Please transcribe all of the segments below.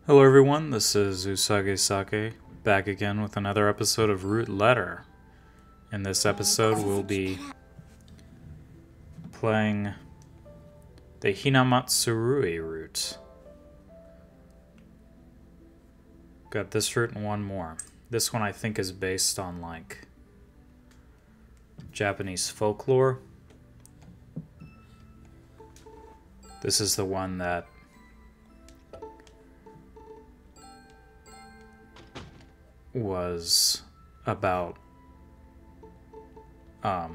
Hello everyone, this is Usagi Sake, back again with another episode of Root Letter. In this episode we'll be playing the Hinamatsurui route. Got this route and one more. This one I think is based on like Japanese folklore. This is the one that was about Aya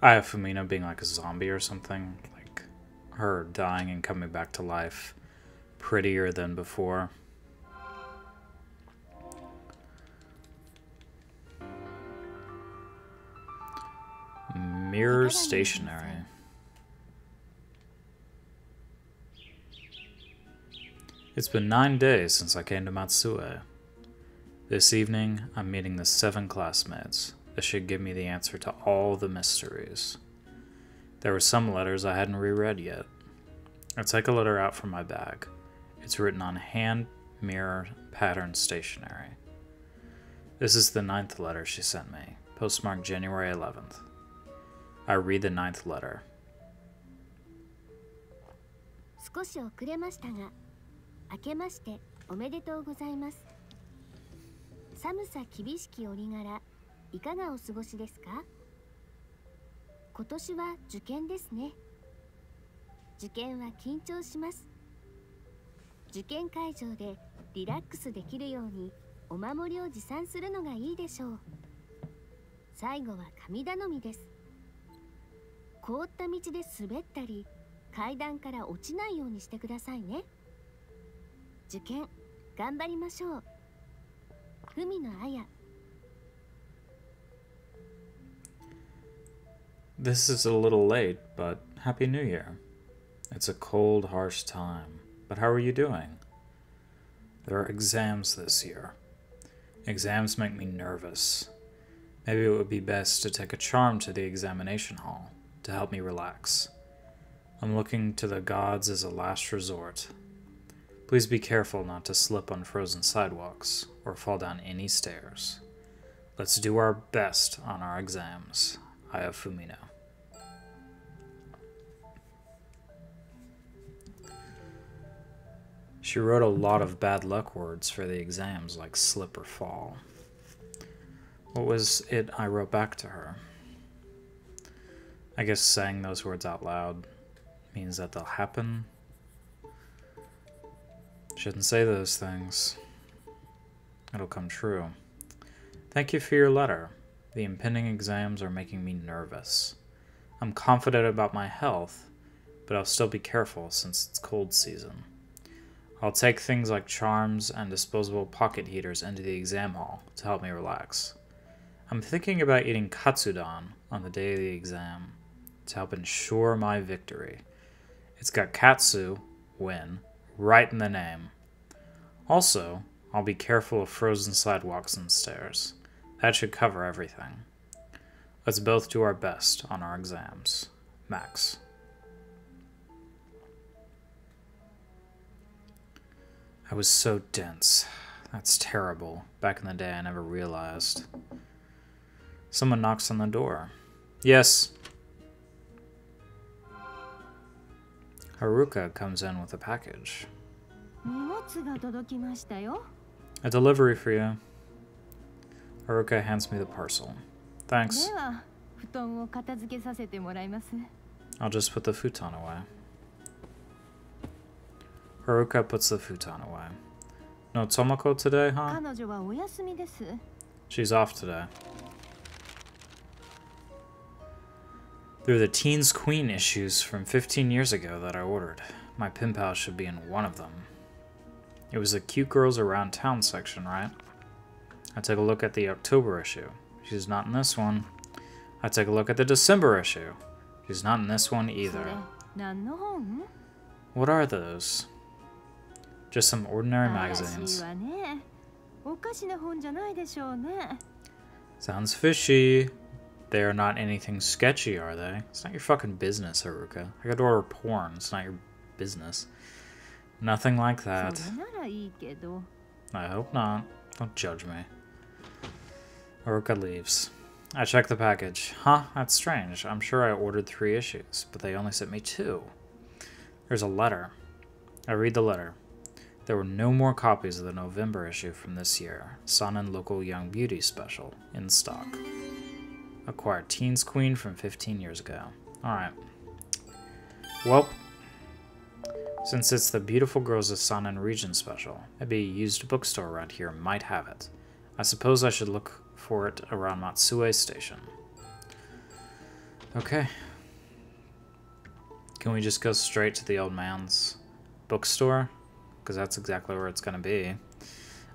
Fumina being like a zombie or something, like her dying and coming back to life prettier than before. Mirror stationery. It's been 9 days since I came to Matsue. This evening, I'm meeting the 7 classmates. This should give me the answer to all the mysteries. There were some letters I hadn't reread yet. I take a letter out from my bag. It's written on hand mirror pattern stationery. This is the 9th letter she sent me, postmarked January 11th. I read the 9th letter. 少し遅れましたが、明けましておめでとうございます。寒さ厳しき折柄、いかがお過ごしですか？今年は受験ですね。受験は緊張します。受験会場でリラックスできるようにお守りを持参するのがいいでしょう。最後は神頼みです。凍った道で滑ったり、階段から落ちないようにしてくださいね。受験頑張りましょう。文野彩。This is a little late, but Happy New Year. It's a cold, harsh time, but how are you doing? There are exams this year. Exams make me nervous. Maybe it would be best to take a charm to the examination hall to help me relax. I'm looking to the gods as a last resort. Please be careful not to slip on frozen sidewalks or fall down any stairs. Let's do our best on our exams. Aya Fumina. She wrote a lot of bad luck words for the exams, like slip or fall. What was it I wrote back to her? I guess saying those words out loud means that they'll happen. Shouldn't say those things. It'll come true. Thank you for your letter. The impending exams are making me nervous. I'm confident about my health, but I'll still be careful since it's cold season. I'll take things like charms and disposable pocket heaters into the exam hall to help me relax. I'm thinking about eating katsudon on the day of the exam to help ensure my victory. It's got katsu, win, right in the name. Also, I'll be careful of frozen sidewalks and stairs. That should cover everything. Let's both do our best on our exams. Max. I was so dense. That's terrible. Back in the day, I never realized. Someone knocks on the door. Yes. Haruka comes in with a package. A delivery for you. Haruka hands me the parcel. Thanks. I'll just put the futon away. Haruka puts the futon away. No Tomoko today, huh? She's off today. They're the Teens Queen issues from 15 years ago that I ordered. My pen pal should be in one of them. It was the Cute Girls Around Town section, right? I take a look at the October issue. She's not in this one. I take a look at the December issue. She's not in this one either. What are those? Just some ordinary magazines. Sounds fishy. They are not anything sketchy, are they? It's not your fucking business, Haruka. I gotta order porn. It's not your business. Nothing like そ that. れならいいけど。 I hope not. Don't judge me. Oroka leaves. I check the package. Huh? That's strange. I'm sure I ordered 3 issues, but they only sent me 2. There's a letter. I read the letter. There were no more copies of the November issue from this year, Sanan Local Young Beauty Special, in stock. Acquired Teens Queen from 15 years ago. Alright. Well, since it's the Beautiful Girls of Sanan Region Special, maybe a used bookstore around here might have it. I suppose I should look for it around Matsue Station. Okay. Can we just go straight to the old man's bookstore? Because that's exactly where it's going to be.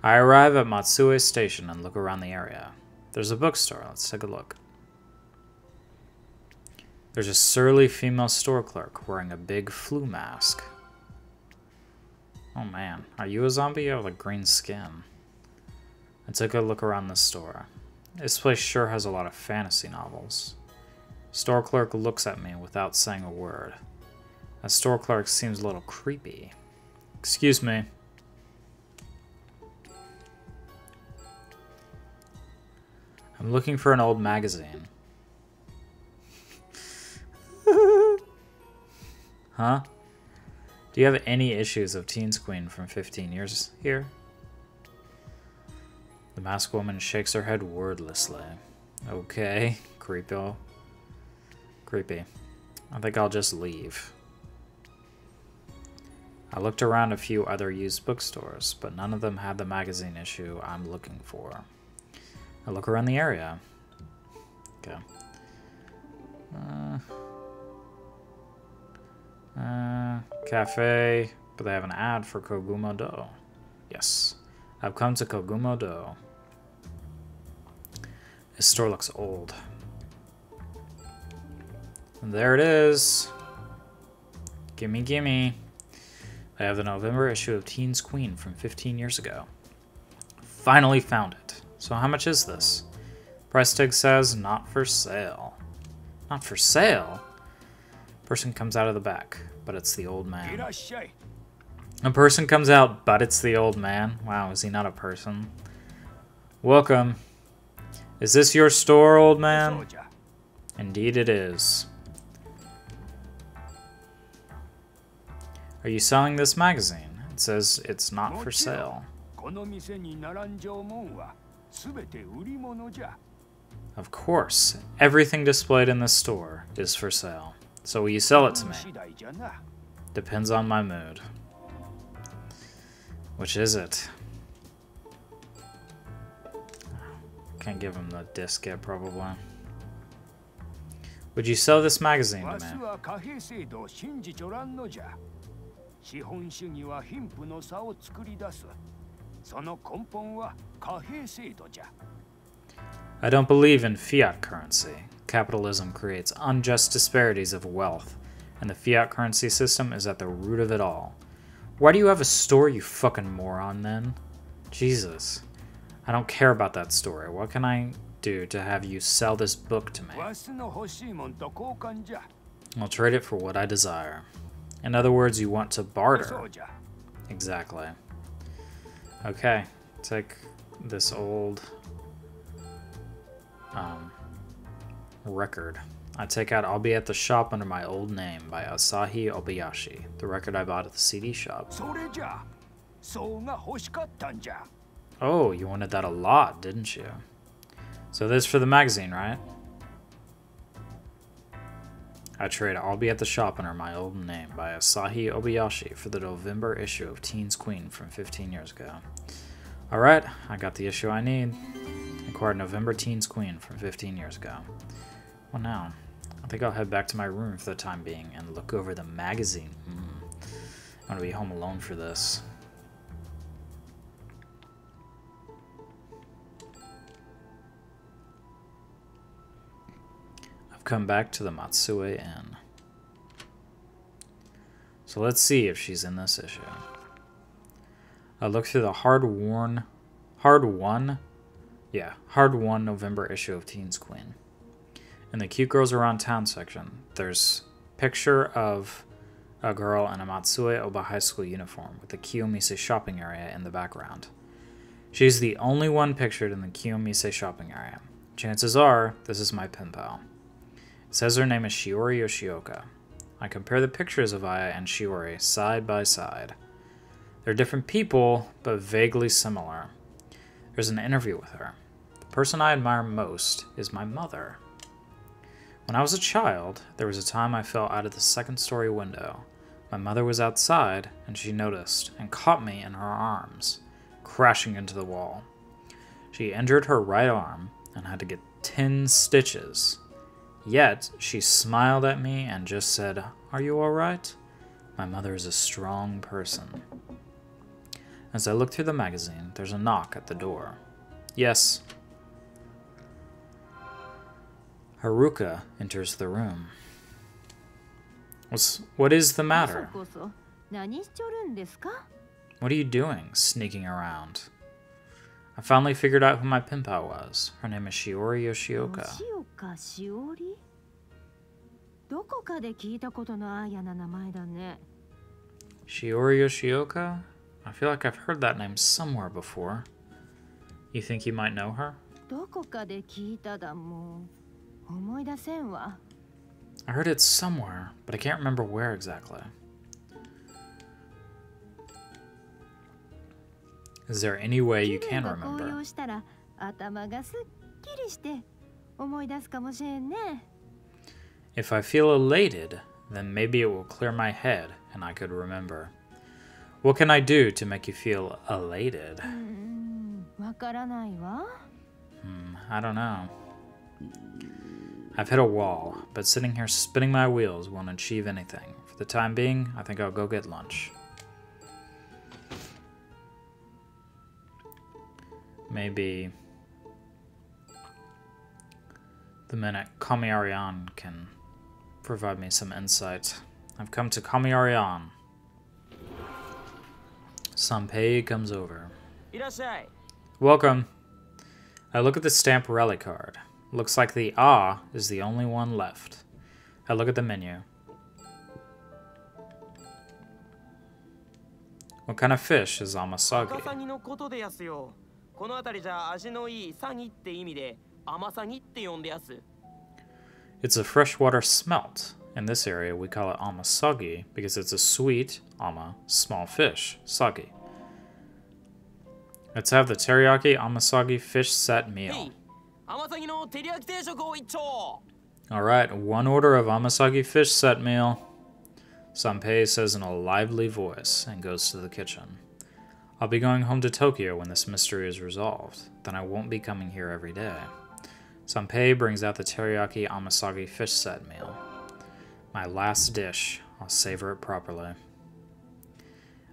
I arrive at Matsue Station and look around the area. There's a bookstore. Let's take a look. There's a surly female store clerk wearing a big flu mask. Oh man, are you a zombie? You have like green skin. I took a look around the store. This place sure has a lot of fantasy novels. Store clerk looks at me without saying a word. A store clerk seems a little creepy. Excuse me. I'm looking for an old magazine. Huh? Do you have any issues of Teens Queen from 15 years here? The masked woman shakes her head wordlessly. Okay, creepy. Creepy. I think I'll just leave. I looked around a few other used bookstores, but none of them had the magazine issue I'm looking for. I look around the area. Okay. Cafe, but they have an ad for Kogumo Do. Yes, I've come to Kogumo Do. This store looks old. And there it is. Gimme, gimme. I have the November issue of Teens Queen from 15 years ago. Finally found it. So how much is this? Price tag says not for sale. Not for sale? Person comes out of the back, but it's the old man. A person comes out, but it's the old man. Wow, is he not a person? Welcome. Is this your store, old man? Indeed it is. Are you selling this magazine? It says it's not for sale. Of course, everything displayed in this store is for sale. So will you sell it to me? Depends on my mood. Which is it? Can't give him the disc yet, probably. Would you sell this magazine to me? I don't believe in fiat currency. Capitalism creates unjust disparities of wealth, and the fiat currency system is at the root of it all. Why do you have a store, you fucking moron, then? Jesus. I don't care about that story. What can I do to have you sell this book to me? I'll trade it for what I desire. In other words, you want to barter. Exactly. Okay, take this old record. I take out I'll Be at the Shop Under My Old Name by Asahi Obayashi, the record I bought at the CD shop. Oh, you wanted that a lot, didn't you? So this for the magazine, right? I trade I'll Be at the Shop Under My Old Name by Asahi Obayashi for the November issue of Teens Queen from 15 years ago. Alright, I got the issue I need. Acquired November Teens Queen from 15 years ago. Well now, I think I'll head back to my room for the time being and look over the magazine. I'm gonna be home alone for this. I've come back to the Matsue Inn. So let's see if she's in this issue. I look through the hard-won November issue of Teens Queen. In the Cute Girls Around Town section, there's picture of a girl in a Matsue Oba High School uniform with the Kiyomise shopping area in the background. She's the only one pictured in the Kiyomise shopping area. Chances are, this is my pen pal. It says her name is Shiori Yoshioka. I compare the pictures of Aya and Shiori side by side. They're different people, but vaguely similar. There's an interview with her. The person I admire most is my mother. When I was a child, there was a time I fell out of the second-story window. My mother was outside, and she noticed and caught me in her arms, crashing into the wall. She injured her right arm and had to get 10 stitches. Yet, she smiled at me and just said, "Are you all right?" My mother is a strong person. As I look through the magazine, there's a knock at the door. Yes. Haruka enters the room. What is the matter? What are you doing, sneaking around? I finally figured out who my pen pal was. Her name is Shiori Yoshioka. Shiori Yoshioka? I feel like I've heard that name somewhere before. You think you might know her? I heard it somewhere, but I can't remember where exactly. Is there any way you can remember? If I feel elated, then maybe it will clear my head and I could remember. What can I do to make you feel elated? I don't know. I've hit a wall, but sitting here spinning my wheels won't achieve anything. For the time being, I think I'll go get lunch. Maybe the men at Kamiarian can provide me some insight. I've come to Kamiarian. Sanpei comes over. Welcome. I look at the stamp rally card. Looks like the "ah" is the only one left. I look at the menu. What kind of fish is amasagi? It's a freshwater smelt. In this area, we call it amasagi because it's a sweet, small fish, sagi. Let's have the teriyaki amasagi fish set meal. Alright, one order of amasagi fish set meal. Sanpei says in a lively voice and goes to the kitchen. I'll be going home to Tokyo when this mystery is resolved. Then I won't be coming here every day. Sanpei brings out the teriyaki amasagi fish set meal. My last dish. I'll savor it properly.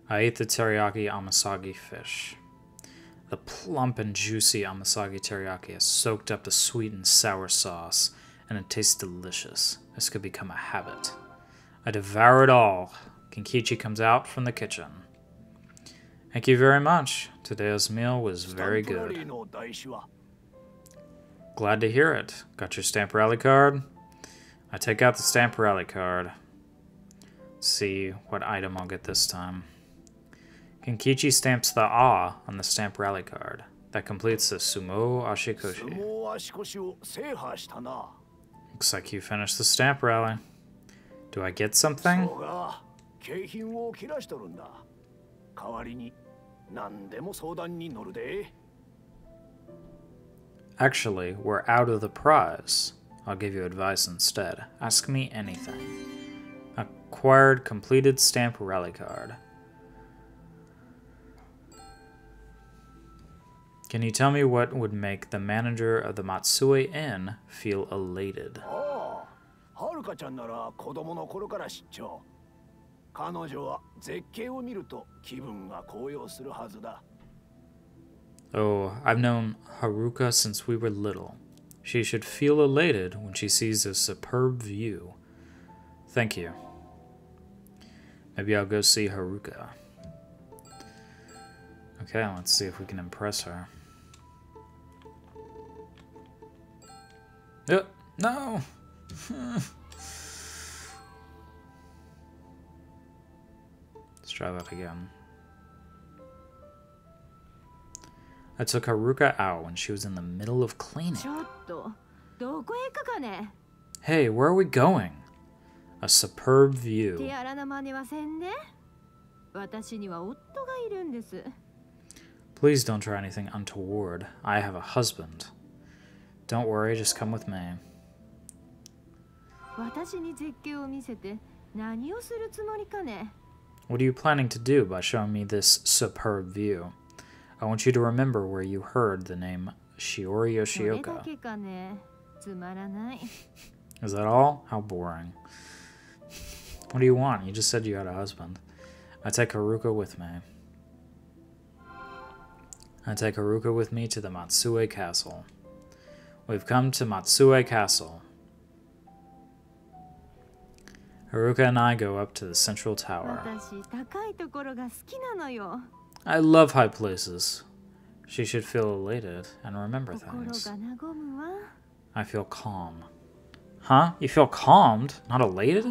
I ate the teriyaki amasagi fish. The plump and juicy amasagi teriyaki has soaked up the sweet and sour sauce, and it tastes delicious. This could become a habit. I devour it all. Kenkichi comes out from the kitchen. Thank you very much. Today's meal was very good. Glad to hear it. Got your stamp rally card? I take out the stamp rally card. See what item I'll get this time. Kenkichi stamps the "ah" on the stamp rally card. That completes the Sumo Ashikoshi. Looks like you finished the stamp rally. Do I get something? Actually, we're out of the prize. I'll give you advice instead. Ask me anything. Acquired completed stamp rally card. Can you tell me what would make the manager of the Matsue Inn feel elated? Oh, I've known Haruka since we were little. She should feel elated when she sees a superb view. Thank you. Maybe I'll go see Haruka. Okay, let's see if we can impress her. No! Let's try that again. I took Haruka out when she was in the middle of cleaning. Hey, where are we going? A superb view. Please don't try anything untoward. I have a husband. Don't worry, just come with me. What are you planning to do by showing me this superb view? I want you to remember where you heard the name Shiori Yoshioka. Is that all? How boring. What do you want? You just said you had a husband. I take Haruka with me. I take Haruka with me to the Matsue Castle. We've come to Matsue Castle. Haruka and I go up to the central tower. I love high places. She should feel elated and remember things. I feel calm. Huh? You feel calmed? Not elated?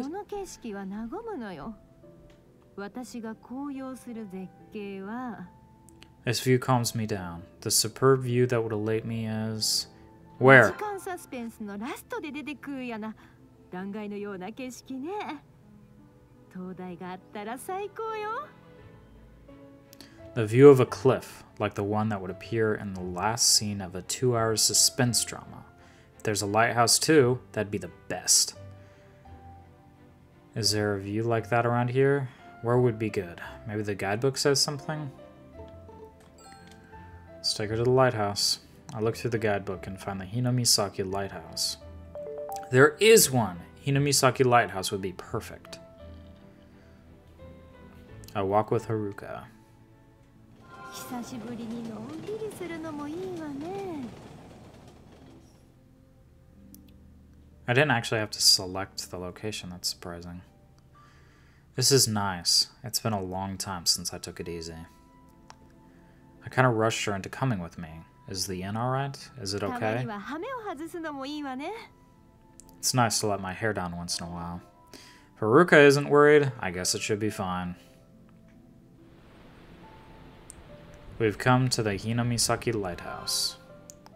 This view calms me down. The superb view that would elate me is... Where? The view of a cliff, like the one that would appear in the last scene of a 2-hour suspense drama. If there's a lighthouse too, that'd be the best. Is there a view like that around here? Where would be good? Maybe the guidebook says something? Let's take her to the lighthouse. I look through the guidebook and find the Himegamori Lighthouse. There is one! Himegamori Lighthouse would be perfect. I walk with Haruka. I didn't actually have to select the location, that's surprising. This is nice. It's been a long time since I took it easy. I kind of rushed her into coming with me. Is the inn alright? Is it okay? It's nice to let my hair down once in a while. If Haruka isn't worried, I guess it should be fine. We've come to the Himegamori Lighthouse.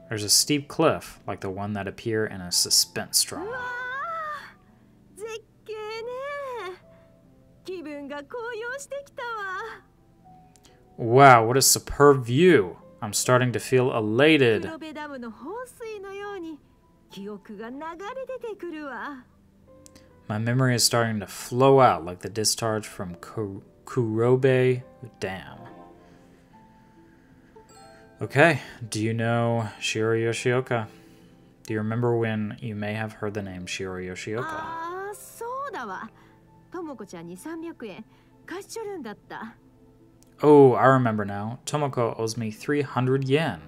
There's a steep cliff, like the one that appear in a suspense drama. Wow, what a superb view! I'm starting to feel elated. My memory is starting to flow out like the discharge from Kurobe Dam. Okay, do you know Shiori Yoshioka? Do you remember when you may have heard the name Shiori Yoshioka? Oh, I remember now. Tomoko owes me 300 yen.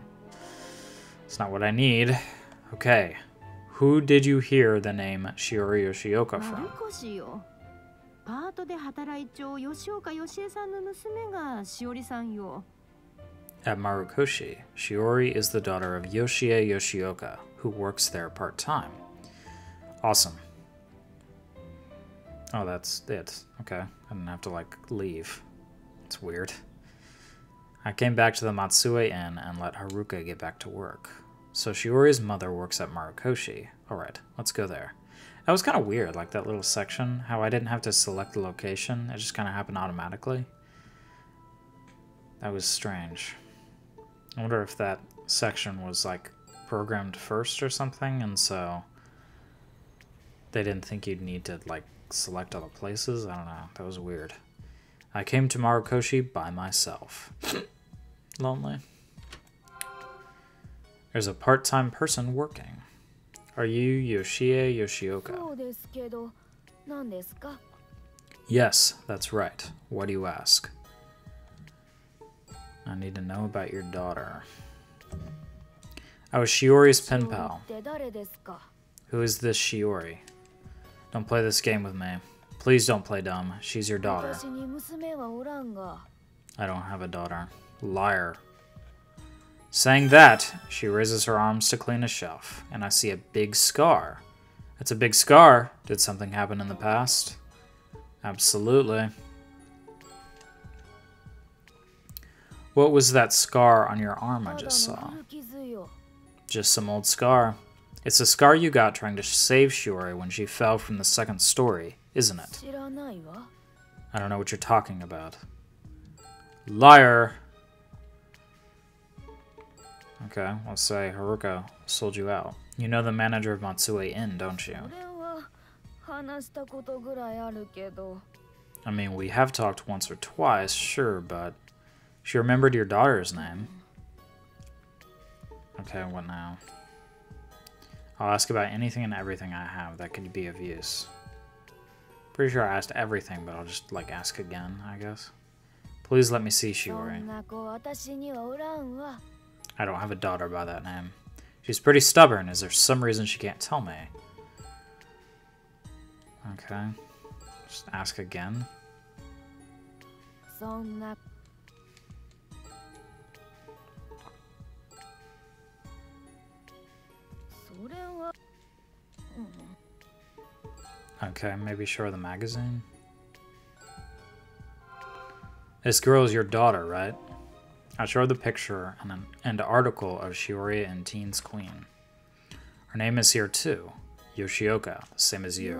It's not what I need. Okay, who did you hear the name Shiori Yoshioka from? At Marukoshi, Shiori is the daughter of Yoshie Yoshioka, who works there part-time. Awesome. Oh, that's it. Okay, I didn't have to, like, leave. It's weird. I came back to the Matsue Inn and let Haruka get back to work. So Shiori's mother works at Marukoshi. Alright, let's go there. That was kind of weird, like that little section, how I didn't have to select the location. It just kind of happened automatically. That was strange. I wonder if that section was like programmed first or something, and so they didn't think you'd need to like select other places. I don't know. That was weird. I came to Marukoshi by myself. Lonely. There's a part-time person working. Are you Yoshie Yoshioka? Yes, that's right. What do you ask? I need to know about your daughter. I was Shiori's pen pal. Who is this Shiori? Don't play this game with me. Please don't play dumb. She's your daughter. I don't have a daughter. Liar. Saying that, she raises her arms to clean a shelf, and I see a big scar. It's a big scar. Did something happen in the past? Absolutely. What was that scar on your arm I just saw? Just some old scar. It's a scar you got trying to save Shiori when she fell from the second story, isn't it? I don't know what you're talking about. Liar! Okay, let's say Haruka sold you out. You know the manager of Matsue Inn, don't you? I mean, we have talked once or twice, sure, but she remembered your daughter's name. Okay, what now? I'll ask about anything and everything I have that could be of use. Pretty sure I asked everything, but I'll just, like, ask again, I guess. Please let me see Shiori. I don't have a daughter by that name. She's pretty stubborn. Is there some reason she can't tell me? Okay. Just ask again. Okay, maybe show her the magazine. This girl is your daughter, right? I show her the picture and an article of Shiori and Teen's Queen. Her name is here too. Yoshioka, same as you.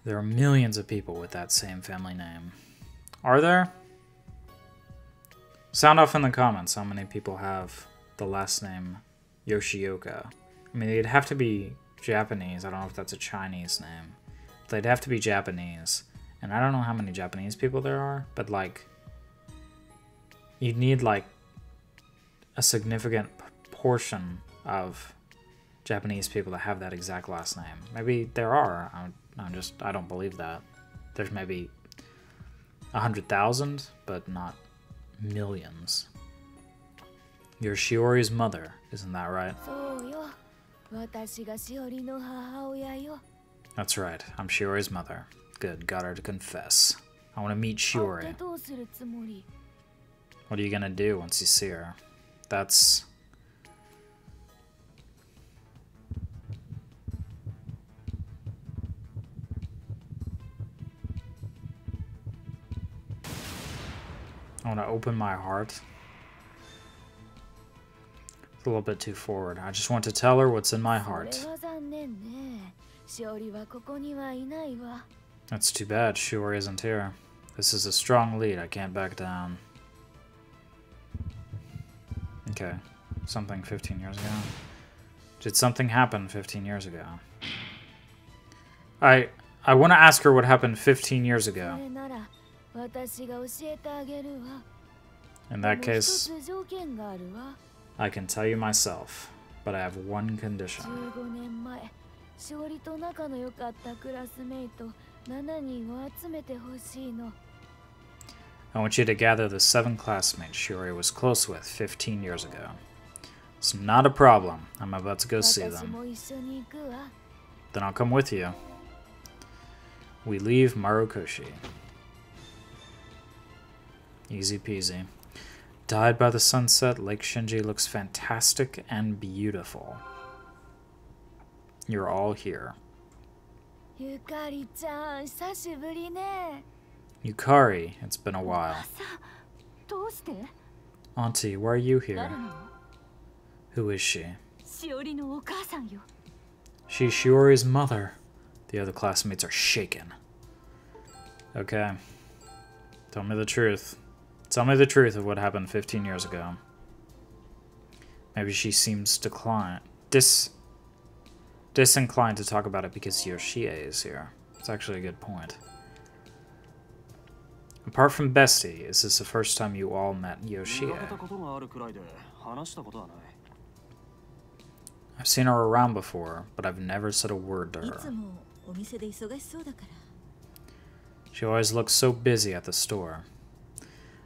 There are millions of people with that same family name. Are there? Sound off in the comments how many people have the last name Yoshioka. I mean, they'd have to be Japanese. I don't know if that's a Chinese name. But they'd have to be Japanese. And I don't know how many Japanese people there are, but, like, you'd need, like, a significant portion of Japanese people to have that exact last name. Maybe there are. I don't believe that. There's maybe 100,000, but not millions. You're Shiori's mother, isn't that right? That's right, I'm Shiori's mother. Good, got her to confess. I want to meet Shiori. What are you gonna do once you see her? That's... I want to open my heart. It's a little bit too forward. I just want to tell her what's in my heart. That's too bad. Shiori isn't here. This is a strong lead. I can't back down. Okay. Something 15 years ago. Did something happen 15 years ago? I want to ask her what happened 15 years ago. In that case, I can tell you myself, but I have one condition. I want you to gather the 7 classmates Shiori was close with 15 years ago. It's not a problem. I'm about to go see them. Then I'll come with you. We leave Marukoshi. Easy peasy. Dyed by the sunset, Lake Shinji looks fantastic and beautiful. You're all here. Yukari, it's been a while. Auntie, why are you here? Who is she? She's Shiori's mother. The other classmates are shaken. Okay. Tell me the truth. Tell me the truth of what happened 15 years ago. Maybe she seems disinclined to talk about it because Yoshie is here. It's actually a good point. Apart from Bestie, is this the first time you all met Yoshie? I've seen her around before, but I've never said a word to her. She always looks so busy at the store.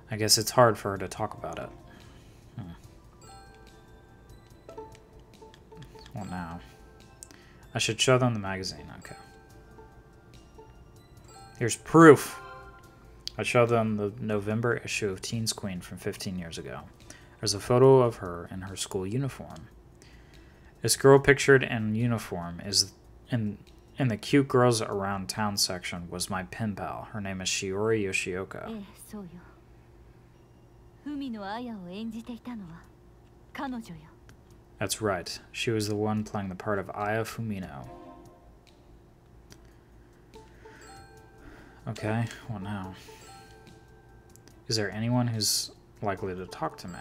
I guess it's hard for her to talk about it. Well, now. I should show them the magazine. Okay. Here's proof. I showed them the November issue of Teen's Queen from 15 years ago. There's a photo of her in her school uniform. This girl pictured in uniform is in the cute girls around town section was my pen pal. Her name is Shiori Yoshioka. ええ、そうよ。文の綾を演じていたのは彼女よ。 That's right. She was the one playing the part of Aya Fumino. Okay, what now? Is there anyone who's likely to talk to me?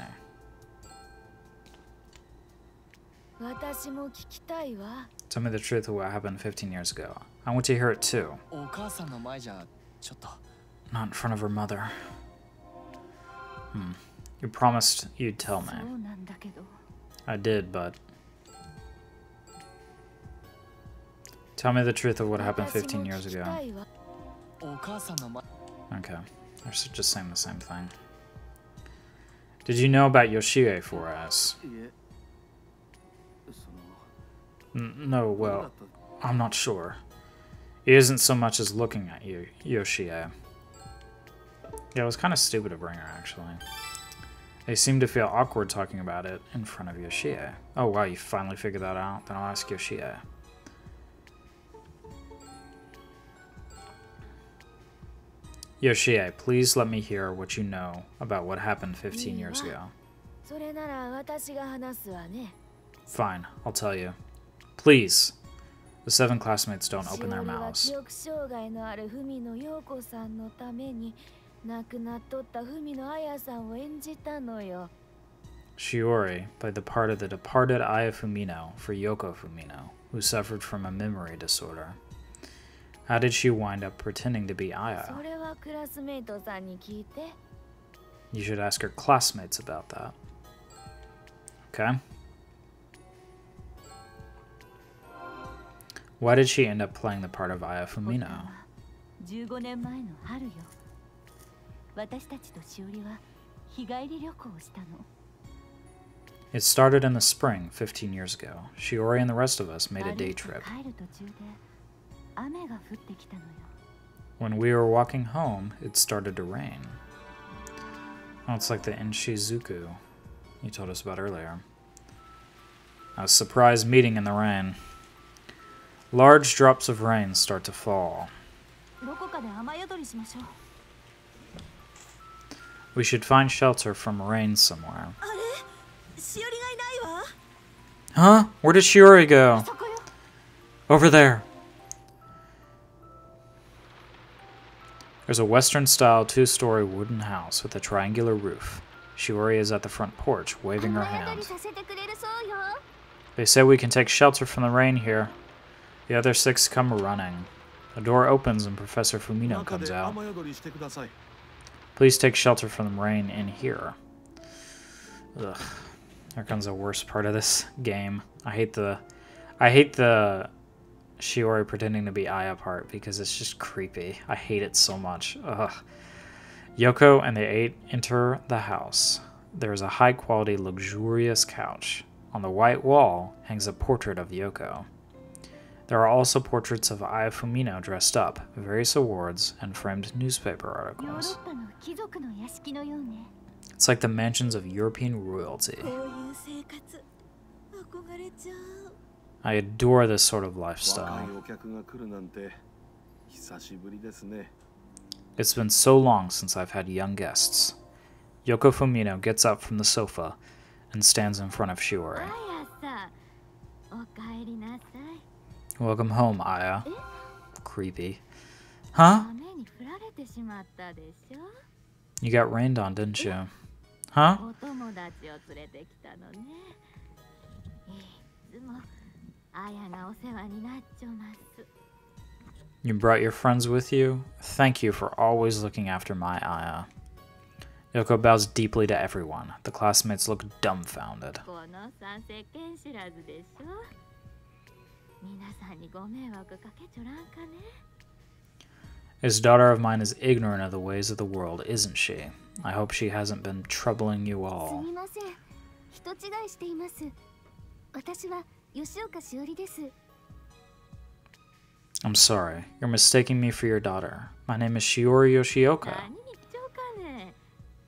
私も聞きたいわ。 Tell me the truth of what happened 15 years ago. I want to hear it too. お母さんの前じゃちょっと Not in front of her mother. You promised you'd tell me. そうなんだけど。 I did, but... Tell me the truth of what happened 15 years ago. お母さんの前 Okay, they're just saying the same thing. Did you know about Yoshie for us? いえその No, well, I'm not sure. It isn't so much as looking at you, Yoshie. Yeah, it was kind of stupid to bring her, actually. They seem to feel awkward talking about it in front of Yoshie. Oh wow, you finally figured that out? Then I'll ask Yoshie. Yoshie, please let me hear what you know about what happened 15 years ago. それなら私が話すわね。 Fine, I'll tell you. Please. The 7 classmates don't open their しおりは mouths. 記憶障害のある文野陽子さんのために亡くなっとった文野綾さんを演じたのよ。 Shiori played the part of the departed Aya Fumino for Yoko Fumino, who suffered from a memory disorder. How did she wind up pretending to be そ Aya? れはクラスメイトさんに聞いて。 You should ask her classmates about that. Okay. Why did she end up playing the part of Aya 発端 Fumino? は15年前の春よ。私たちとしおりは日帰り旅行をしたの。 It started in the spring 15 years ago. Shiori and the rest of us made a 歩 day いて trip. 帰る途中で雨が降ってきたのよ。 When we were walking home, it started to rain. Oh, it's like the Inshizuku you told us about earlier. A surprise meeting in the rain. Large drops of rain start to fall. どこかで雨宿りしましょう。 We should find shelter from rain somewhere. あれ？しおりがいないわ。 Huh? Where did Shiori go? そこよ。 Over there. There's a Western-style 2-story wooden house with a triangular roof. Shiori is at the front porch, waving her 雨宿り hand. させてくれるそうよ。 They say we can take shelter from the rain here. The other 6 come running. The door opens and Professor Fumino 中 comes で out. 雨宿りしてください Please take shelter from the rain in here. Ugh. Here comes the worst part of this game. I hate the Shiori pretending to be Aya part because it's just creepy. I hate it so much. Ugh. Yoko and the 8 enter the house. There is a high-quality, luxurious couch. On the white wall hangs a portrait of Yoko. There are also portraits of Aya Fumino dressed up, various awards, and framed newspaper ヨーロ articles. ッパの貴族の屋敷のようね。 It's like the mansions of European royalty. こういう生活、憧れちゃう。 I adore this sort of 若 lifestyle. いお客が来るなんて久しぶりですね It's been so long since I've had young guests. Yoko Fumino gets up from the sofa and stands in front of Shiori. あやさ、おかえりなさい。 Welcome home, Aya. Creepy. Huh? 雨に降られてしまったでしょ。 You got rained on, didn't you? Huh? お友達を連れてきたのね。いつもあやがお世話になっちょます。 You brought your friends with you? Thank you for always looking after my Aya. Yoko bows deeply to everyone. The classmates look dumbfounded. このさ世間知らずでしょ。皆さんにご迷惑かけちょらんかね。 This daughter of mine is ignorant of the ways of the world, isn't she? I hope she hasn't been troubling you す all. みません。人違いしています。私は吉岡しおりです。 I'm sorry. You're mistaking me for your daughter. My name is Shiori Yoshioka. 何に貴重かね。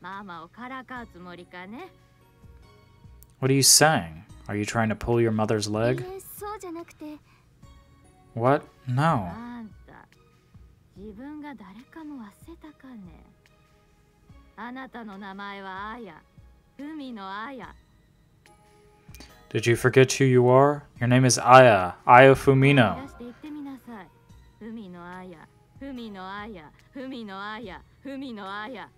ママをからかうつもりかね。 What are you saying? Are you trying to pull your mother's leg? そうじゃなくて、What? No. あんた、自分が誰かも忘れたかね。あなたの名前はアヤ、海のアヤ。Did you forget who you are? Your name is Aya, Aya Fumino. 出して言ってみなさい。海のアヤ、海のアヤ、海のアヤ、海のアヤ。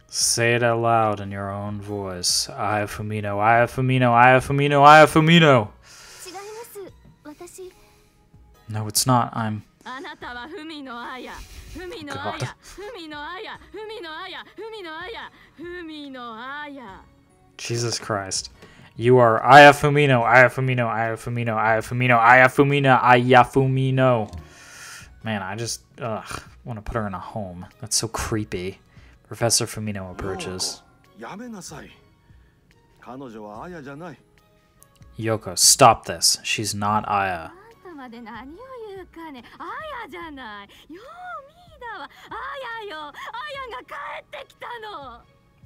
Say it out loud in your own voice. Aya Fumino, Aya Fumino, Aya Fumino, Aya Fumino. 違います。私。No, it's not. I'm. あなたは海のアヤ、海のアヤ、海のアヤ、海のアヤ、海のアヤ、海のアヤ。Jesus Christ. You are Aya Fumino, Aya Fumino, Aya Fumino, Aya Fumino, Aya Fumino, Aya Fumino. Man, I just want to put her in a home. That's so creepy. Professor Fumino approaches. Yoko, stop this. She's not Aya.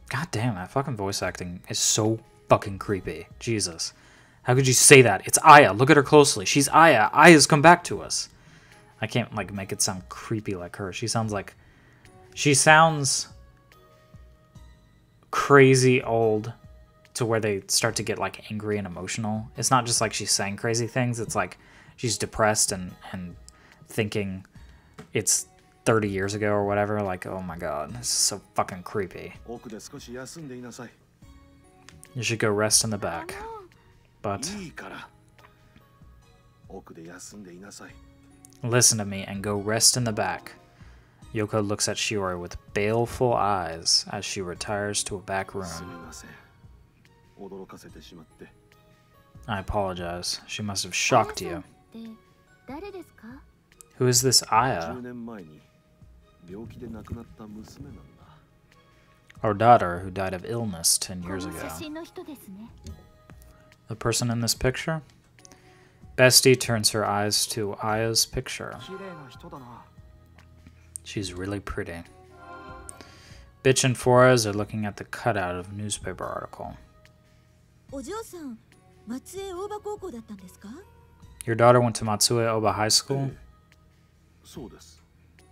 God damn, that fucking voice acting is so fucking creepy. Jesus. How could you say that? It's Aya. Look at her closely. She's Aya. Aya's come back to us. I can't, like, make it sound creepy like her. She sounds crazy old to where they start to get, like, angry and emotional. It's not just like she's saying crazy things. It's like she's depressed and thinking it's 30 years ago or whatever. Like, oh my god, this is so fucking creepy. You should go rest in the back. But listen to me and go rest in the back. Yoko looks at Shiori with baleful eyes as she retires to a back room. I apologize. She must have shocked you. Who is this Aya? Our daughter who died of illness 10 years ago. The person in this picture? Bestie turns her eyes to Aya's picture. She's really pretty. Bitch and Flores are looking at the cutout of a newspaper article. Your daughter went to Matsue Oba High School?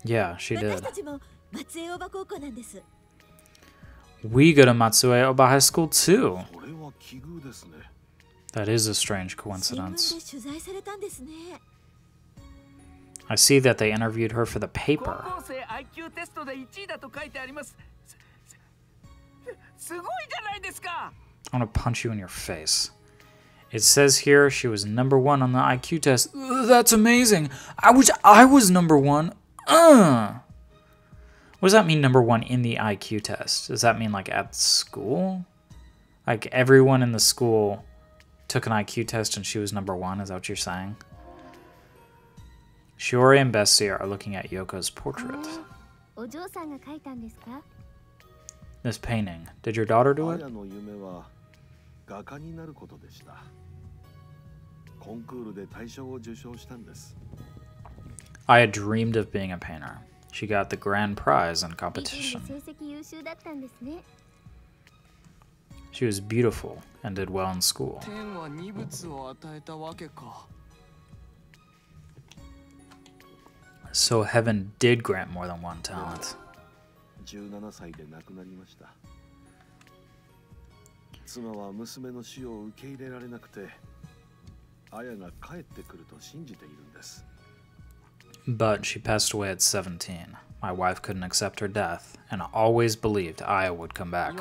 Yeah, she did. We go to Matsue Oba High School too. That is a strange coincidence. I see that they interviewed her for the paper. I want to punch you in your face. It says here she was #1 on the IQ test. Ugh, that's amazing. I was #1. What does that mean, #1 in the IQ test? Does that mean like at school? Like everyone in the school took an IQ test and she was #1? Is that what you're saying? Shiori and Bestie are looking at Yoko's portrait. This painting. Did your daughter do it? I had dreamed of being a painter. She got the grand prize in competition. She was beautiful and did well in school. So heaven did grant more than one talent. But she passed away at 17. My wife couldn't accept her death and always believed Aya would come back.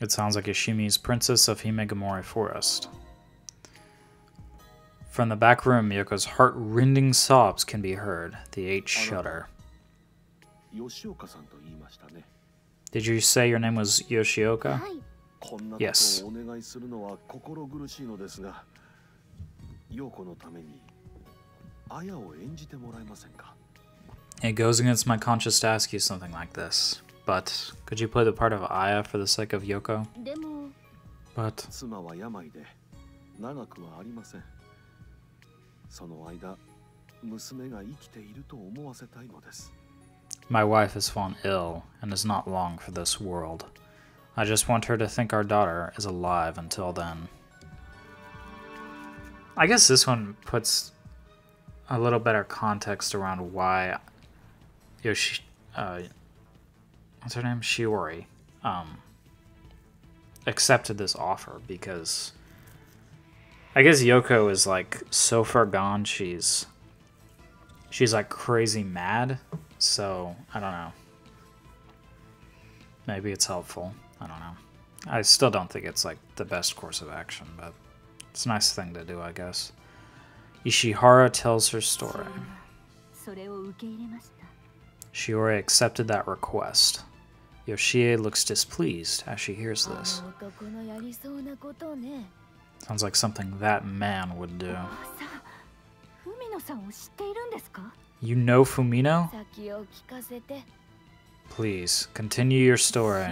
It sounds like Ishimi's Princess of Himegamori Forest. From the back room, Yoko's heart-rending sobs can be heard. The 8 shudder. Did you say your name was Yoshioka? Yes. It goes against my conscience to ask you something like this, but could you play the part of Aya for the sake of Yoko? But... My wife has fallen ill and is not long for this world. I just want her to think our daughter is alive until then. I guess this one puts a little better context around why what's her name? Shiori, accepted this offer, because I guess Yoko is like so far gone, she's like crazy mad, so I don't know. Maybe it's helpful. I don't know. I still don't think it's like the best course of action, but it's a nice thing to do, I guess. Ishihara tells her story. Shiori accepted that request. Yoshie looks displeased as she hears this. Sounds like something that man would do. You know Fumino? Please, continue your story.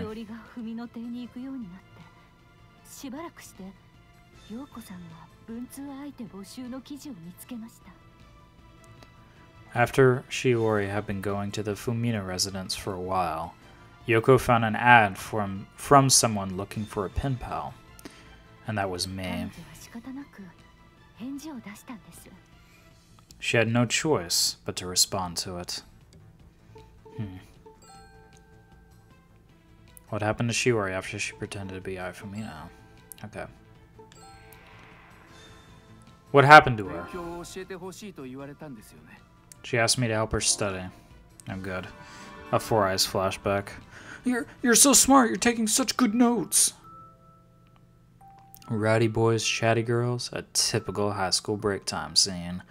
After Shiori had been going to the Fumino residence for a while, Yoko found an ad from someone looking for a pen pal. And that was me. She had no choice but to respond to it. What happened to Shiori after she pretended to be Fumino? Okay. What happened to her? She asked me to help her study. I'm good. A Four Eyes flashback. You're so smart. You're taking such good notes. Rowdy boys, chatty girls. A typical high school break time scene.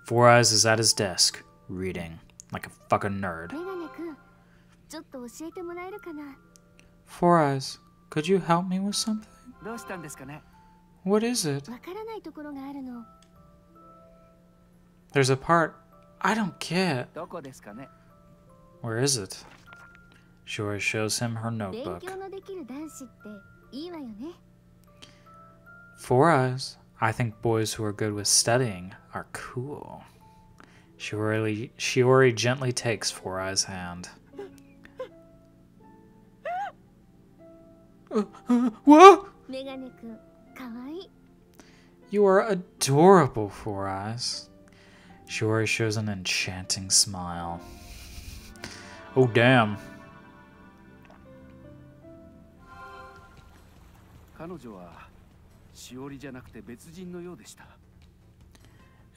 Four Eyes is at his desk, reading like a fucking nerd. Four Eyes, could you help me with something? What is it? There's a part I don't get. Where is it? Shiori shows him her notebook. Four Eyes, I think boys who are good with studying are cool. Shiori gently takes Four Eyes' hand. What? You are adorable, Four Eyes. Shiori shows an enchanting smile. Oh, damn.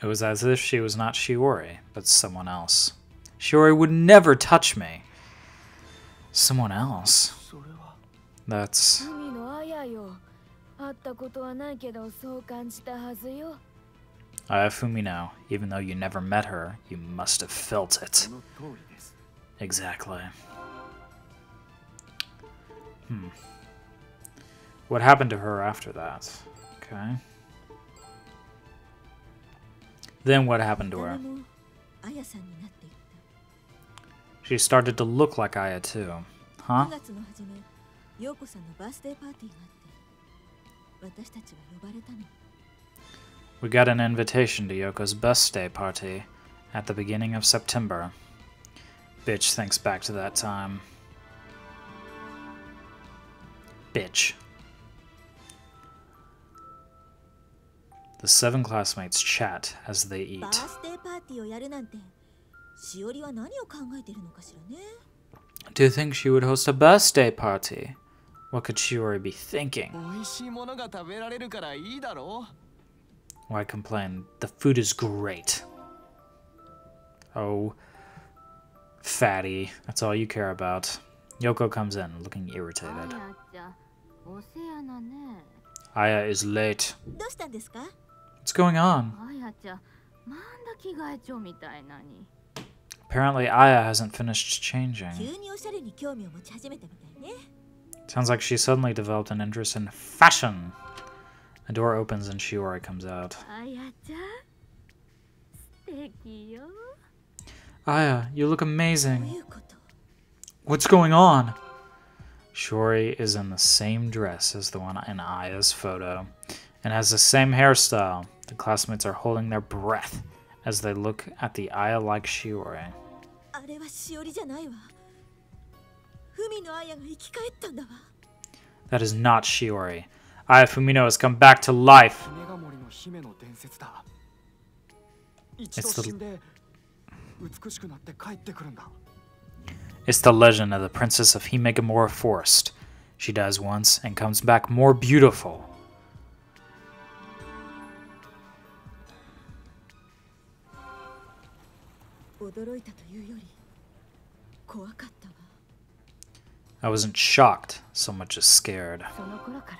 It was as if she was not Shiori, but someone else. Shiori would never touch me. Someone else. That's... Fumino, even though you never met her, you must have felt it. Exactly. What happened to her after that? Okay. Then what happened to her? She started to look like Aya too. Huh? We got an invitation to Yoko's birthday party at the beginning of September. Bitch thinks back to that time. Bitch. The 7 classmates chat as they eat. Do you think she would host a birthday party? What could Shiori be thinking? Why complain? The food is great. Oh, fatty. That's all you care about. Yoko comes in, looking irritated. Aya is late. What's going on? Apparently Aya hasn't finished changing. Sounds like she suddenly developed an interest in fashion. A door opens and Shiori comes out. Aya, you look amazing. What's going on? Shiori is in the same dress as the one in Aya's photo and has the same hairstyle. The classmates are holding their breath as they look at the Aya-like Shiori. That is not Shiori. Aya Fumino has come back to life. 姫が森の姫の伝説だ。一 It's 度 the, 死んで美しくなって帰ってくるんだ。 it's the legend of the princess of Himegamori Forest. She dies once and comes back more beautiful. 驚いたというより怖かったわ。 I wasn't shocked, so much as scared. その頃から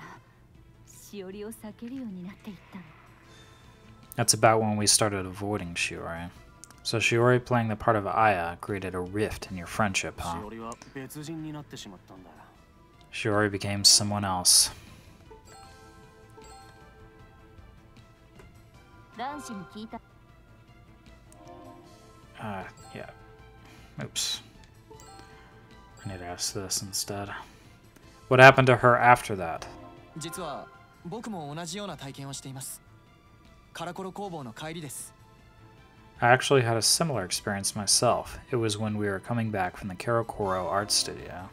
しおりを避けるようになっていったの。 That's about when we started avoiding Shiori. So Shiori playing the part of Aya created a rift in your friendship, し huh? おりは別人になってしまったんだ。 Shiori became someone else. 男子に聞いた。 Yeah. Oops. I need to ask this instead. What happened to her after that? 実は僕も同じような体験をしています。カラコロ工房の帰りです。 I actually had a similar experience myself. It was when we were coming back from the Karakoro art studio.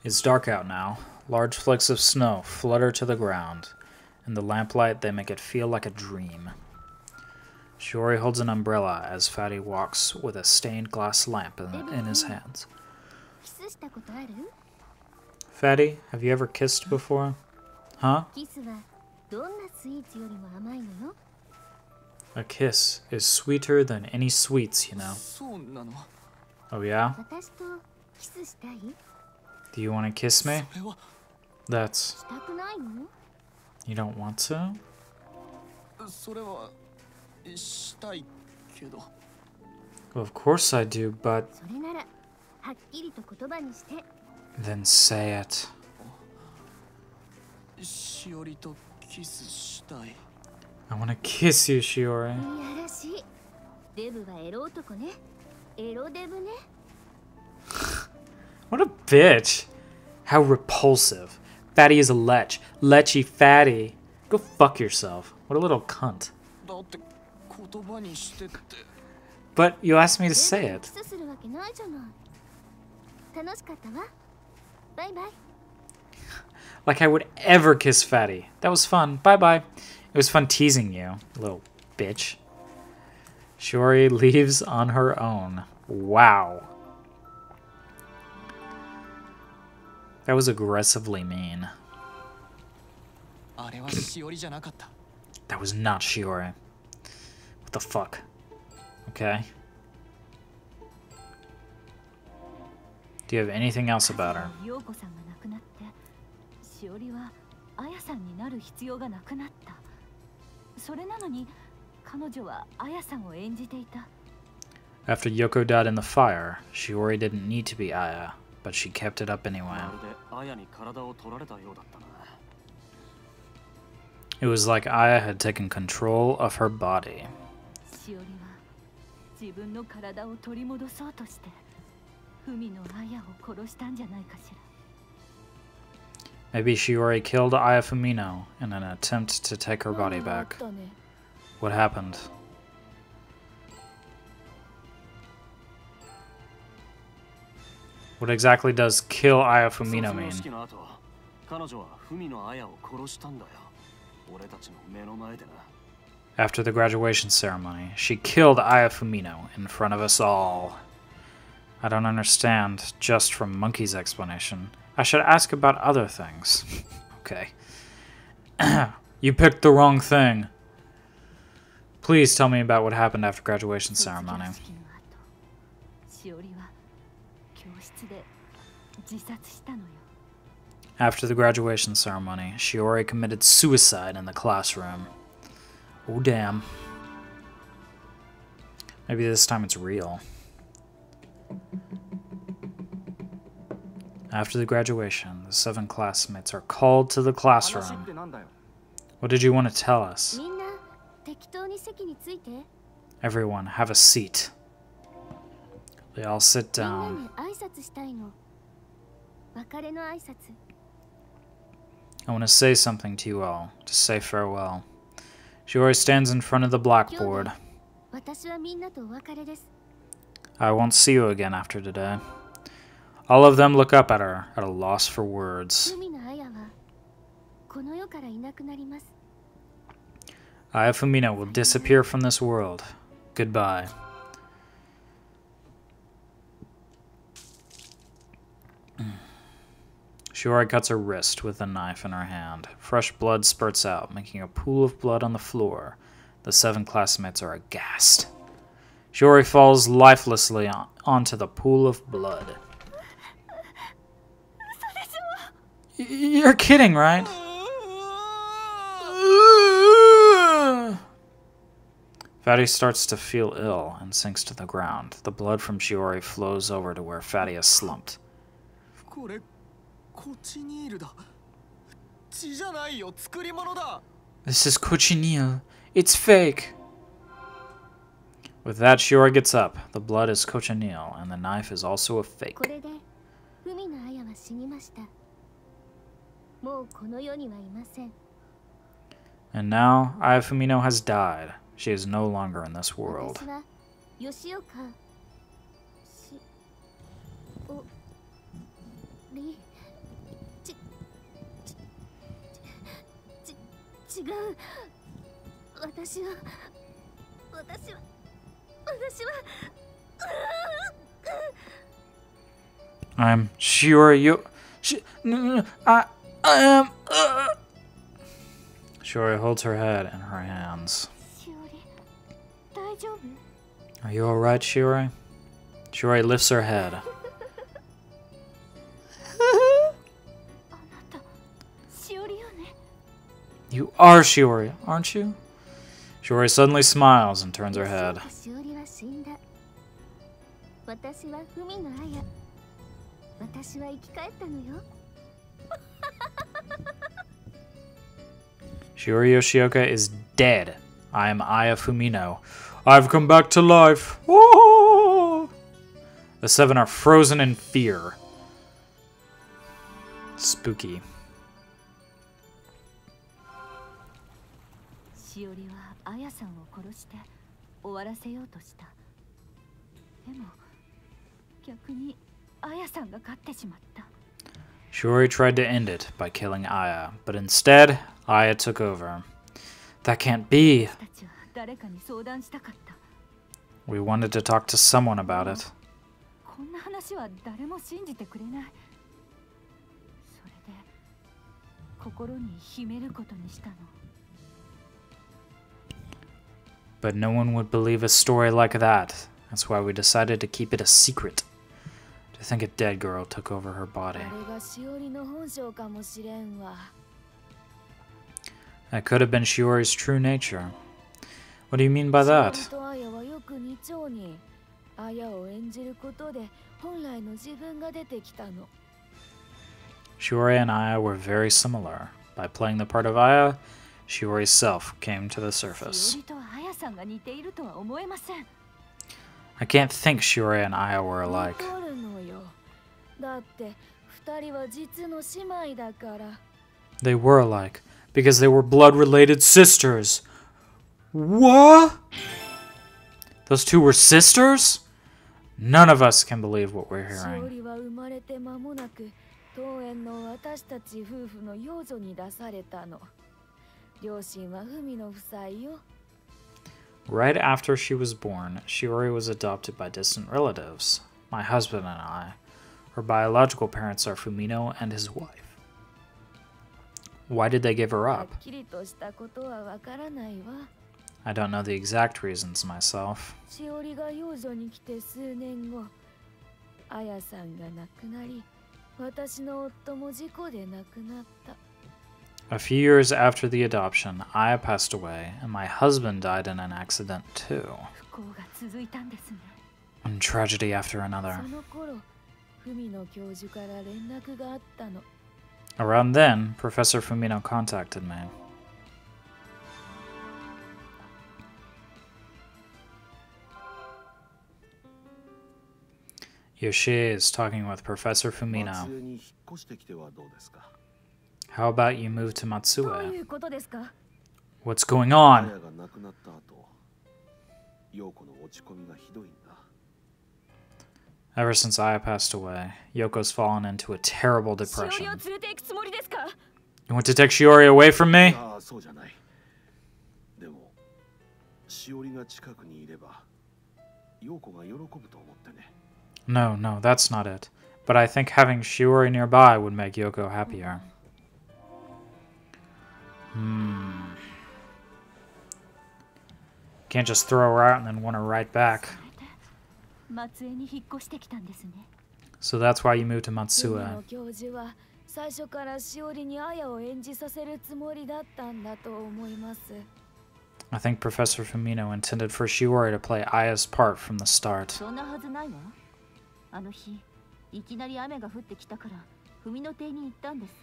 It's dark out now. Large flakes of snow flutter to the ground. In the lamplight, they make it feel like a dream. Shiori holds an umbrella as Fatty walks with a stained glass lamp in his hands. キスしたことある？ Fatty, have you ever kissed before? Huh? キスはどんなスイーツよりも甘いのよ。 A kiss is sweeter than any sweets, you know. そうなの。 Oh yeah? 私とキスしたい？ Do you want to kiss me? それは That's... したくないの？ You don't want to? それはしたいけど。 Well, of course I do, but... それならはっきりと言葉にして。 Then say it. しおりとキスしたい。 I want to kiss you, Shiori. いやらしい。デブはエロ男ね。エロデブね。 What a bitch. How repulsive. Fatty is a lech. Lechy fatty. Go fuck yourself. What a little cunt. だって言葉にしてって。 But you asked me to デ say ブに it. キスするわけないじゃない。楽しかったわ。バイバイ。 Like I would ever kiss Fatty. That was fun. Bye-bye. It was fun teasing you, little bitch. Shiori leaves on her own. Wow. That was aggressively mean. あれはしおりじゃなかった。 That was not Shiori. What the fuck? Okay. Do you have anything else about her? 陽子さんが亡くなって、しおりはあやさんになる必要がなくなった。それなのに彼女はあやさんを演じていた。 After Yoko died in the fire, Shiori didn't need to be Aya, but she kept it up anyway. まるでアヤに体を取られたようだったな。 It was like Aya had taken control of her body. しおりは自分の体を取り戻そうとして、文のあやを殺したんじゃないかしら。 Maybe Shiori killed Aya Fumino in an attempt to take her body back. What happened? What exactly does kill Aya Fumino 卒業 mean? 式の後、彼女は文のあやを殺したんだよ。俺たちの目の前でな。 After the graduation ceremony, she killed Aya Fumino in front of us all. I don't understand, just from Monkey's explanation. I should ask about other things. Okay. You picked the wrong thing. Please tell me about what happened after graduation ceremony. 卒業式の後、しおりは教室で自殺したのよ。 After the graduation ceremony, Shiori committed suicide in the classroom. Oh, damn. Maybe this time it's real. After the graduation, the 7 classmates are called to the 話っ classroom. てなんだよ。 What did you want to tell us? みんな適当に席について。 Everyone, have a seat. They all sit みんな down. に挨拶したいの。別れの挨拶。 I want to say something to you all, to say farewell. Shiori stands in front of the blackboard. 私はみんなとお別れです。 I won't see you again after today. All of them look up at her, at a loss for words. 海の綾はこの世からいなくなります。 Aya Fumino will disappear from this world. Goodbye. Shiori cuts her wrist with a knife in her hand. Fresh blood spurts out, making a pool of blood on the floor. The 7 classmates are aghast. Shiori falls lifelessly onto the pool of blood. You're kidding, right? Fatty starts to feel ill and sinks to the ground. The blood from Shiori flows over to where Fatty is slumped. This is cochineal. It's fake. With that, Shiori gets up. The blood is cochineal, and the knife is also a fake. これで海の綾は死にました。もうこの世にはいません。 And now, Aya Fumino has died. She is no longer in this world. 私は吉岡しおり違う。私は I'm Shiori. I am. Shiori holds her head in her hands. しおり大丈夫？ Are you alright, Shiori? Shiori lifts her head. あなたしおりよね。 You are Shiori, aren't you? Shiori suddenly smiles and turns her head. しおりは死んだ。私は海の綾。私は生き返ったのよ。 Shiori Yoshioka is dead. I am Aya Fumino. I've come back to life. Whoa! The 7 are frozen in fear. Spooky. しおりは綾さんを殺して終わらせようとした。でも逆に綾さんが勝ってしまった。 Shiori tried to end it by killing Aya, but instead, Aya took over. That can't be. 私たちは誰かに相談したかった。 We wanted to talk to someone about it. こんな話は誰も信じてくれない。それで心に秘めることにしたの。 But no one would believe a story like that. That's why we decided to keep it a secret. To think a dead girl took over her body. あれがしおりの本性かもしれんわ。 That could have been Shiori's true nature. What do you mean by that? しおりと綾はよく似ちょうに、綾を演じることで本来の自分が出てきたの。 Shiori and Aya were very similar. By playing the part of Aya, Shiori's self came to the し surface. おりと綾さんが似ているとは思えません。 I can't think Shiori and Aya were 似 alike. とるのよ。だって二人は実の姉妹だから。 They were alike, because they were blood-related sisters. What? Those two were sisters? None of us can believe what we're しお hearing. りは生まれて間もなく当園の私たち夫婦の養女に出されたの。両親は文の夫妻よ。 Right after she was born, Shiori was adopted by distant relatives, my husband and I. Her biological parents are Fumino and his wife. Why did they give her は up? っきりとしたことはわからないわ。 I don't know the exact reasons myself. しおりが養女に来て数年後、綾さんが亡くなり、私の夫も事故で亡くなった。 A few years after the adoption, Aya passed away, and my husband died in an accident too. 不幸が続いたんですね。 One tragedy after そ another. の頃、文の教授から連絡があったの。 Around then, Professor Fumino contacted me. Yoshie is talking with Professor 松 Fumino. 江に引っ越してきてはどうですか。 How about you move to どう Matsue? いうことですか？ What's going 綾 on? が亡くなった後、陽子の落ち込みがひどいんだ。 Ever since Aya passed away, Yoko's fallen into a terrible しおり depression. を連れて行くつもりですか？ You want to take Shiori away from い me? やそうじゃない。でもしおりが近くにいれば陽子が喜ぶと思ってね。 No, no, that's not it. But I think having Shiori nearby would make Yoko happier. Can't just throw her out and then want her right back. 松江に引っ越してきたんですね。 So that's why you moved to 海 Matsue. の教授は最初からしおりにあやを演じさせるつもりだったんだと思います。 I think Professor Fumino intended for Shiori to play Aya's part from the start. そんなはずないわ。あの日、いきなり雨が降ってきたから、文の邸に行ったんです。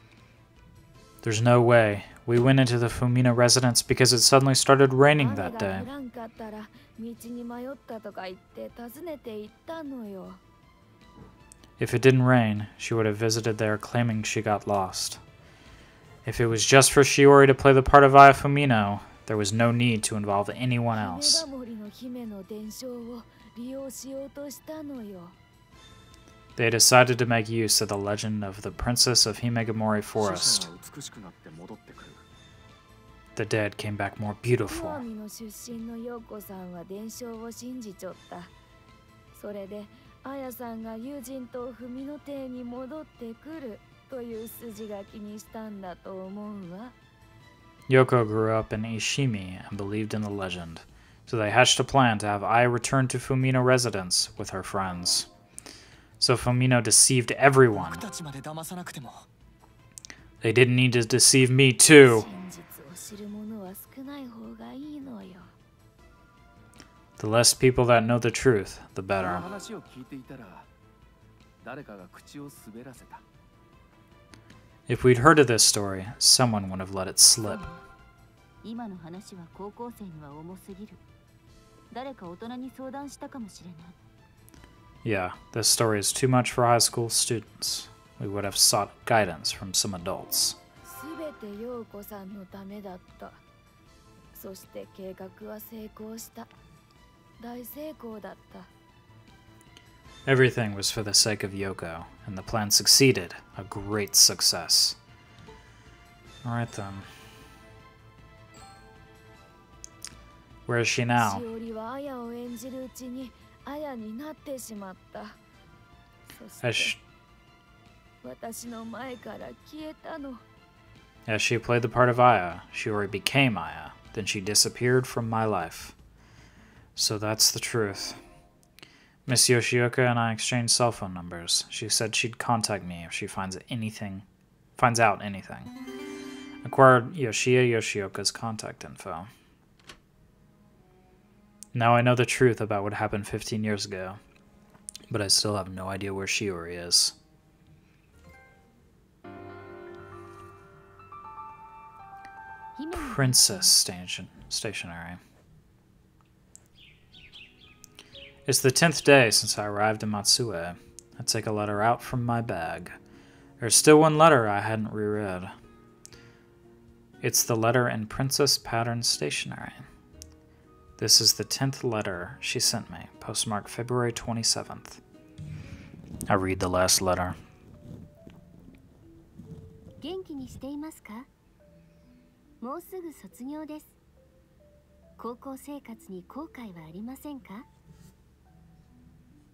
There's no way. We went into the Fumino residence because it suddenly started raining 雨 that が day. 降らんかったら道に迷ったとか言って訪ねて行ったのよ。 If it didn't rain, she would have visited there claiming she got lost. If it was just for Shiori to play the part of Aya Fumino, there was no need to involve anyone else. ヒメガモリの姫の伝承を利用しようとしたのよ。 They decided to make use of the legend of the Princess of Himegamori 死 Forest. 者が美しくなって戻ってくる。 The dead came back more 岩 beautiful. 見の出身の陽子さんは伝承を信じちょった。それで、あやさんが友人と文の邸に戻ってくるという筋書きにしたんだと思うわ。 Yoko grew up in Ishimi and believed in the legend, so they hatched a plan to have Ai return to Fumino residence with her friends. So Fumino deceived everyone. 僕たちまで騙さなくても They didn't need to deceive me too. 真実を知る者は少ない方がいいのよ。 The less people that know the truth, the この better. 話を聞いていたら誰かが口を滑らせた。 If we'd heard of this story, someone would have let it slip. 今の話は高校生には重すぎる。誰か大人に相談したかもしれない。 Yeah, this story is too much for high school students. We would have sought guidance from some adults. すべて陽子さんのためだった。そして計画は成功した。大成功だった。 Everything was for the sake of Yoko, and the plan succeeded. A great success. Alright then. Where is she now? しおりはあやを演じるうちにあやになってしまった。そ As し she, て私の前から消えたの。 as she played the part of Aya, Shiori became Aya. Then she disappeared from my life. So that's the truth. Miss Yoshioka and I exchanged cell phone numbers. She said she'd contact me if she finds out anything. Acquired Yoshia Yoshioka's contact info. Now I know the truth about what happened 15 years ago, but I still have no idea where Shiori is. Princess Stationery. It's the 10th day since I arrived in Matsue. I take a letter out from my bag. There's still one letter I hadn't reread. It's the letter in Princess Pattern Stationery. This is the 10th letter she sent me, postmarked February 27th. I read the last letter. 元気にしていますか？もうすぐ卒業です。高校生活に後悔はありませんか？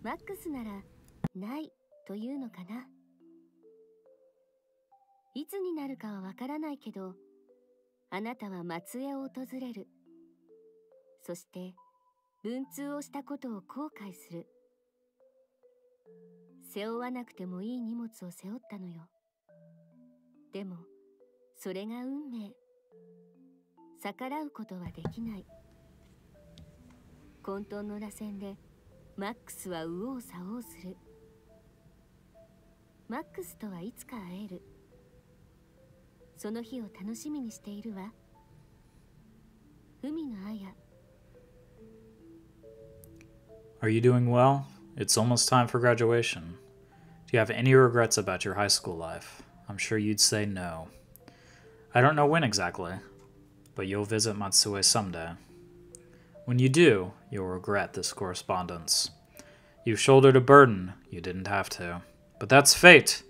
マックスならないというのかな。いつになるかはわからないけど、あなたは松江を訪れる。そして文通をしたことを後悔する。背負わなくてもいい荷物を背負ったのよ。でもそれが運命。逆らうことはできない。混沌の螺旋でマックスは右往左往する。マックスとはいつか会える。その日を楽しみにしているわ。海のあや。 Are you doing well? It's almost time for graduation. Do you have any regrets about your high school life? I'm sure you'd say no. I don't know when exactly, but you'll visit Matsue someday. When you do, you'll regret this correspondence. You've shouldered a burden you didn't have to. But that's fate.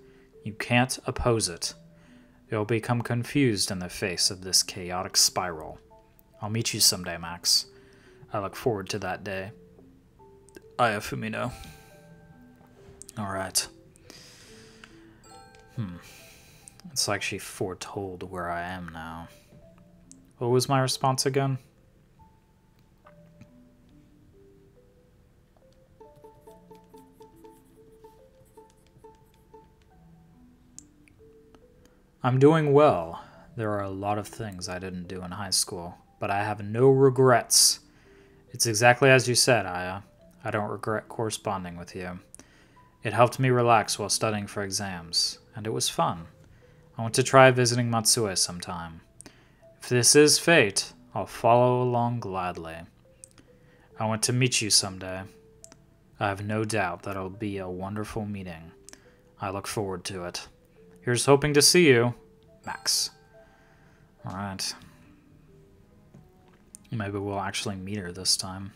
You can't oppose it. You'll become confused in the face of this chaotic spiral. I'll meet you someday, Max. I look forward to that day. Aya Fumino. Alright. It's like she foretold where I am now. What was my response again? I'm doing well. There are a lot of things I didn't do in high school, but I have no regrets. It's exactly as you said, Aya. I don't regret corresponding with you. It helped me relax while studying for exams, and it was fun. I want to try visiting Matsue sometime. If this is fate, I'll follow along gladly. I want to meet you someday. I have no doubt that it'll be a wonderful meeting. I look forward to it. Here's hoping to see you, Max. Alright. Maybe we'll actually meet her this time.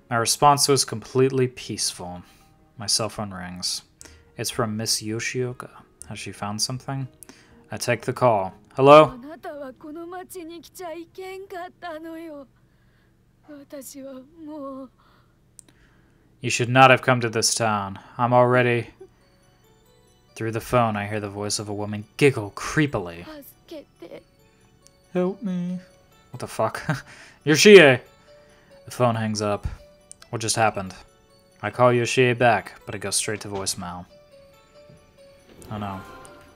My response was completely peaceful. My cell phone rings. It's from Miss Yoshioka. Has she found something? I take the call. Hello? You should not have come to this town. I'm already... Through the phone, I hear the voice of a woman giggle creepily. Help me. What the fuck? Yoshie! The phone hangs up. What just happened? I call Yoshie back, but it goes straight to voicemail. Oh no.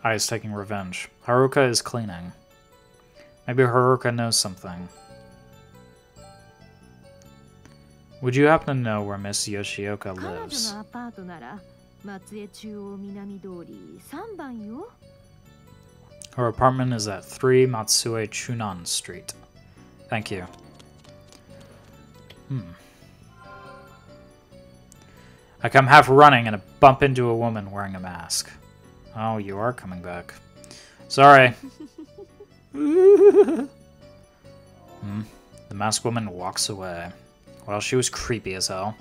Aya's taking revenge. Haruka is cleaning. Maybe Haruka knows something. Would you happen to know where Miss Yoshioka lives? Her apartment is at 3 Matsue Chunan Street. Thank you. I come half running and I bump into a woman wearing a mask. Oh, you are coming back. Sorry. The masked woman walks away. Well, she was creepy as hell.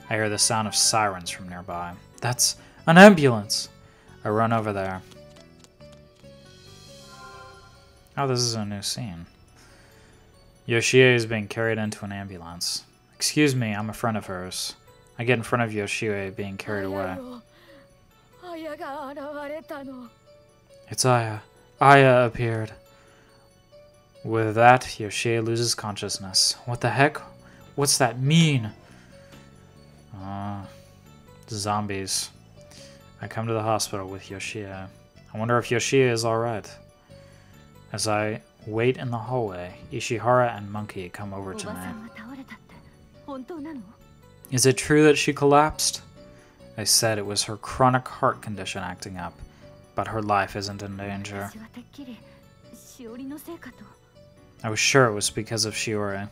I hear the sound of sirens from nearby. That's an ambulance! I run over there. Oh, this is a new scene. Yoshie is being carried into an ambulance. Excuse me, I'm a friend of hers. I get in front of Yoshie being carried away. It's Aya. Aya appeared. With that, Yoshie loses consciousness. What the heck? What's that mean? Zombies. I come to the hospital with Yoshie. I wonder if Yoshie is alright. As I wait in the hallway, Ishihara and Monkey come over to me. Is it true that she collapsed? They said it was her chronic heart condition acting up, but her life isn't in danger. I was sure it was because of Shiori.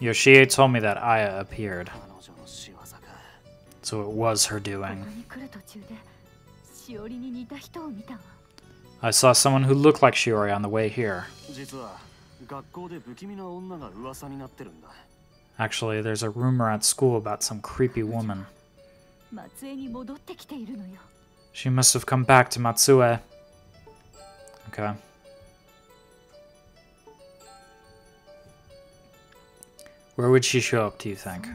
Yoshie told me that Aya appeared. So it was her doing. I saw someone who looked like Shiori on the way here. Actually, there's a rumor at school about some creepy woman. She must have come back to Matsue. Okay. Where would she show up, do you think?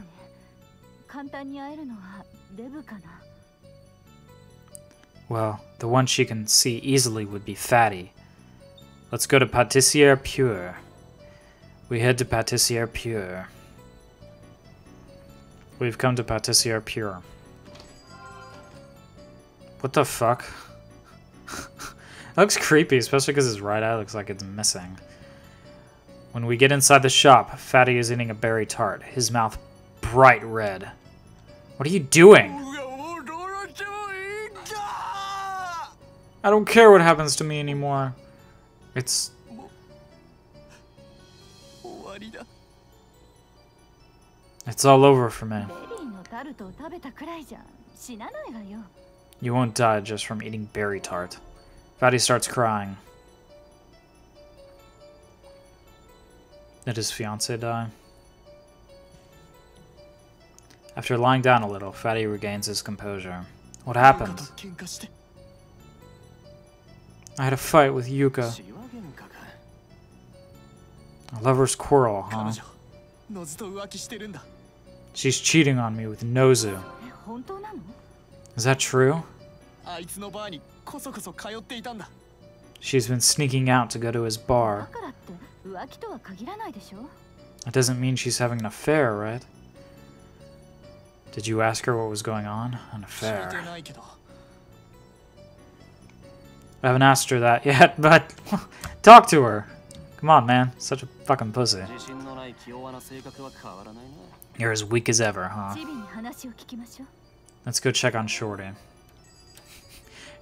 Well, the one she can see easily would be Fatty. Let's go to Pâtissière Pure. We head to Pâtissière Pure. We've come to Pâtissière Pure. What the fuck? That looks creepy, especially because his right eye looks like it's missing. When we get inside the shop, Fatty is eating a berry tart, his mouth bright red. What are you doing? I don't care what happens to me anymore. It's... It's all over for me. You won't die just from eating berry tart. Fatty starts crying. Did his fiancée die? After lying down a little, Fatty regains his composure. What happened? I had a fight with Yuka. A lover's quarrel, huh? She's cheating on me with Nozu. Is that true? She's been sneaking out to go to his bar. That doesn't mean she's having an affair, right? Did you ask her what was going on? An affair. I haven't asked her that yet, but talk to her. Come on, man. Such a fucking pussy. You're as weak as ever, huh? Let's go check on Shorty.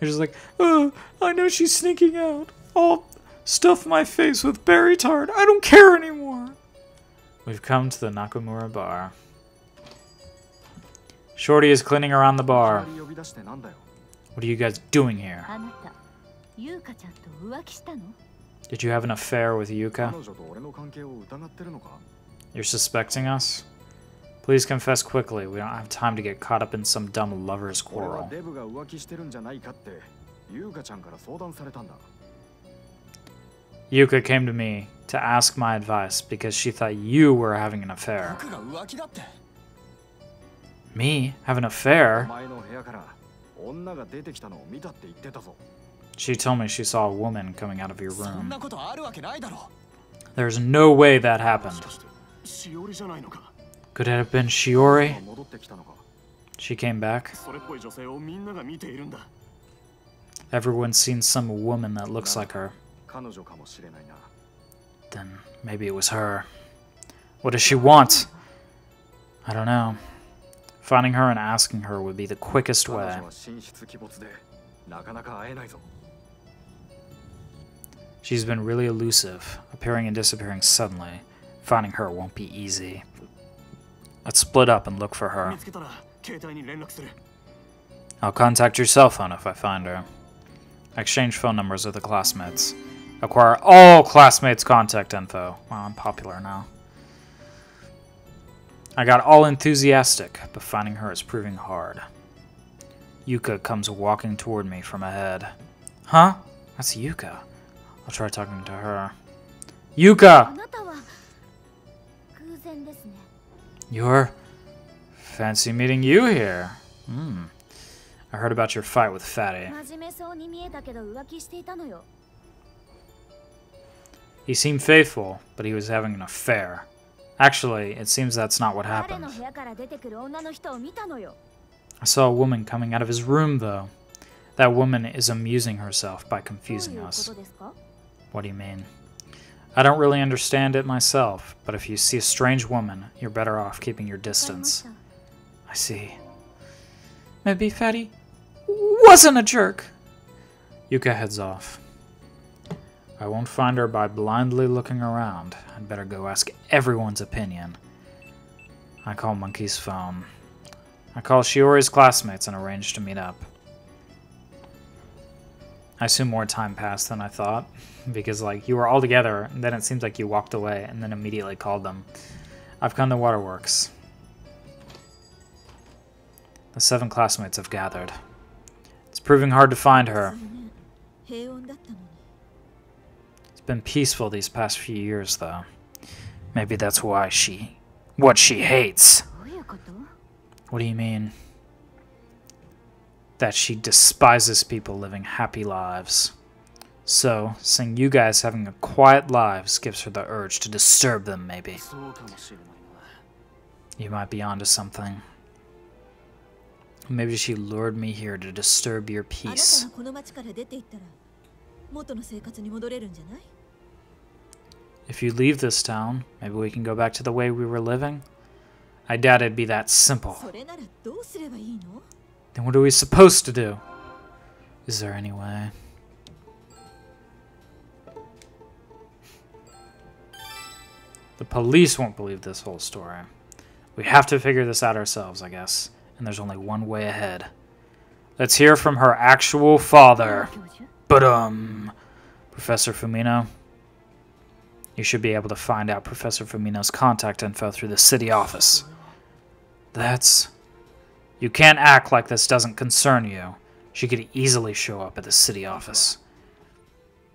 You're just like, oh, I know she's sneaking out. I'll stuff my face with berry tart. I don't care anymore. We've come to the Nakamura bar. Shorty is cleaning around the bar. What are you guys doing here? Did you have an affair with Yuka? You're suspecting us? Please confess quickly. We don't have time to get caught up in some dumb lover's quarrel. Yuka came to me to ask my advice because she thought you were having an affair. Me? Have an affair? She told me she saw a woman coming out of your room. There's no way that happened. Could it have been Shiori? She came back. Everyone's seen some woman that looks like her. Then maybe it was her. What does she want? I don't know. Finding her and asking her would be the quickest way. She's been really elusive, appearing and disappearing suddenly. Finding her won't be easy. Let's split up and look for her. I'll contact your cell phone if I find her. Exchange phone numbers with the classmates. Acquire all classmates' contact info. Wow, I'm popular now. I got all enthusiastic, but finding her is proving hard. Yuka comes walking toward me from ahead. Huh? That's Yuka. I'll try talking to her. Yuka! You're... Fancy meeting you here. I heard about your fight with Fatty. He seemed faithful, but he was having an affair. Actually, it seems that's not what happened. I saw a woman coming out of his room, though. That woman is amusing herself by confusing us. What do you mean? I don't really understand it myself, but if you see a strange woman, you're better off keeping your distance. I see. Maybe Fatty wasn't a jerk. Yuka heads off. I won't find her by blindly looking around. I'd better go ask everyone's opinion. I call Monkey's phone. I call Shiori's classmates and arrange to meet up. I assume more time passed than I thought, because like you were all together, and then it seems like you walked away and then immediately called them. I've come to Waterworks. The 7 classmates have gathered. It's proving hard to find her. It's been peaceful these past few years, though. Maybe that's why what she hates. What do you mean? That she despises people living happy lives. So, seeing you guys having a quiet lives gives her the urge to disturb them, maybe. You might be onto something. Maybe she lured me here to disturb your peace. If you leave this town, maybe we can go back to the way we were living? I doubt it'd be that simple. Then what are we supposed to do? Is there any way? The police won't believe this whole story. We have to figure this out ourselves, I guess. And there's only one way ahead. Let's hear from her actual father. Professor Fumino. You should be able to find out Professor Fumino's contact info through the city office. That's... You can't act like this doesn't concern you. She could easily show up at the city office.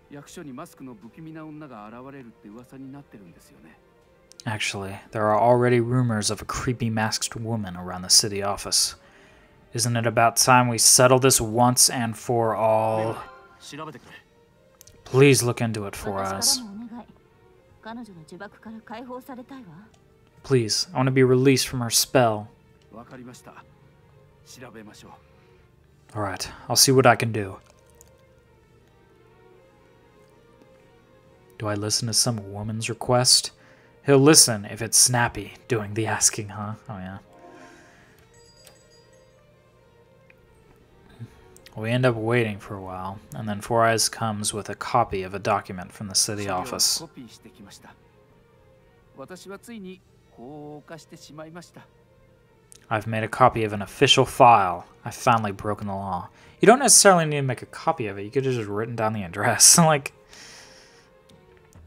役所にマスクの不気味な女が現れるって噂になってるんですよね。 Actually, there are already rumors of a creepy masked woman around the city office. Isn't it about time we settle this once and for all? 調べてくれ。 Please look into it for 私 us. からもお願い。彼女の呪縛から解放されたいわ。 Please, I want to be released from her spell. わかりました。調べましょう。 Alright, I'll see what I can do. Do I listen to some woman's request? He'll listen if it's Snappy doing the asking, huh? Oh, yeah. We end up waiting for a while, and then Four Eyes comes with a copy of a document from the city office. コピーしてきました。私はついに法を犯してしまいました。 I've made a copy of an official file. I've finally broken the law. You don't necessarily need to make a copy of it. You could have just written down the address. Like,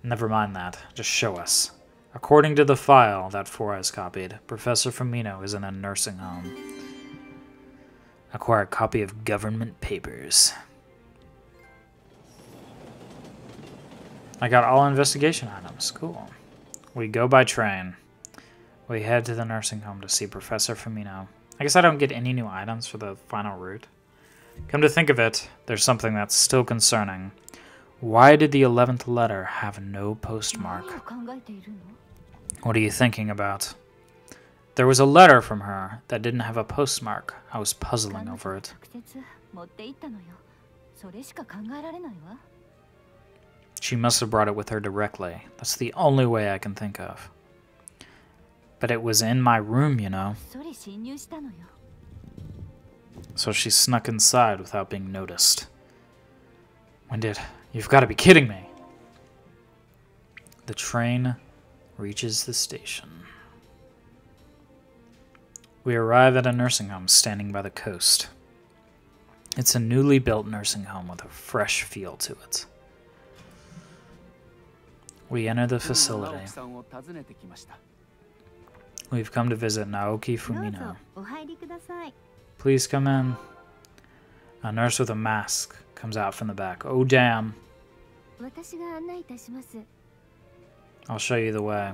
never mind that. Just show us. According to the file that Four Eyes copied, Professor Firmino is in a nursing home. Acquire a copy of government papers. I got all investigation items. Cool. We go by train. We head to the nursing home to see Professor Firmino. I guess I don't get any new items for the final route. Come to think of it, there's something that's still concerning. Why did the 11th letter have no postmark? 何を考えているの？ What are you thinking about? There was a letter from her that didn't have a postmark. I was puzzling over it. 直接持って行ったのよ。それしか考えられないわ。 She must have brought it with her directly. That's the only way I can think of. But it was in my room, you know. それ侵入したのよ。 So she snuck inside without being noticed. When did... You've got to be kidding me! The train reaches the station. We arrive at a nursing home standing by the coast. It's a newly built nursing home with a fresh feel to it. We enter the facility. 直樹さんを訪ねてきました。 We've come to visit Naoki どうぞ Fumino. お入りください。 Please come in. A nurse with a mask comes out from the back. Oh, damn. 私が案内いたします。 I'll show you the way.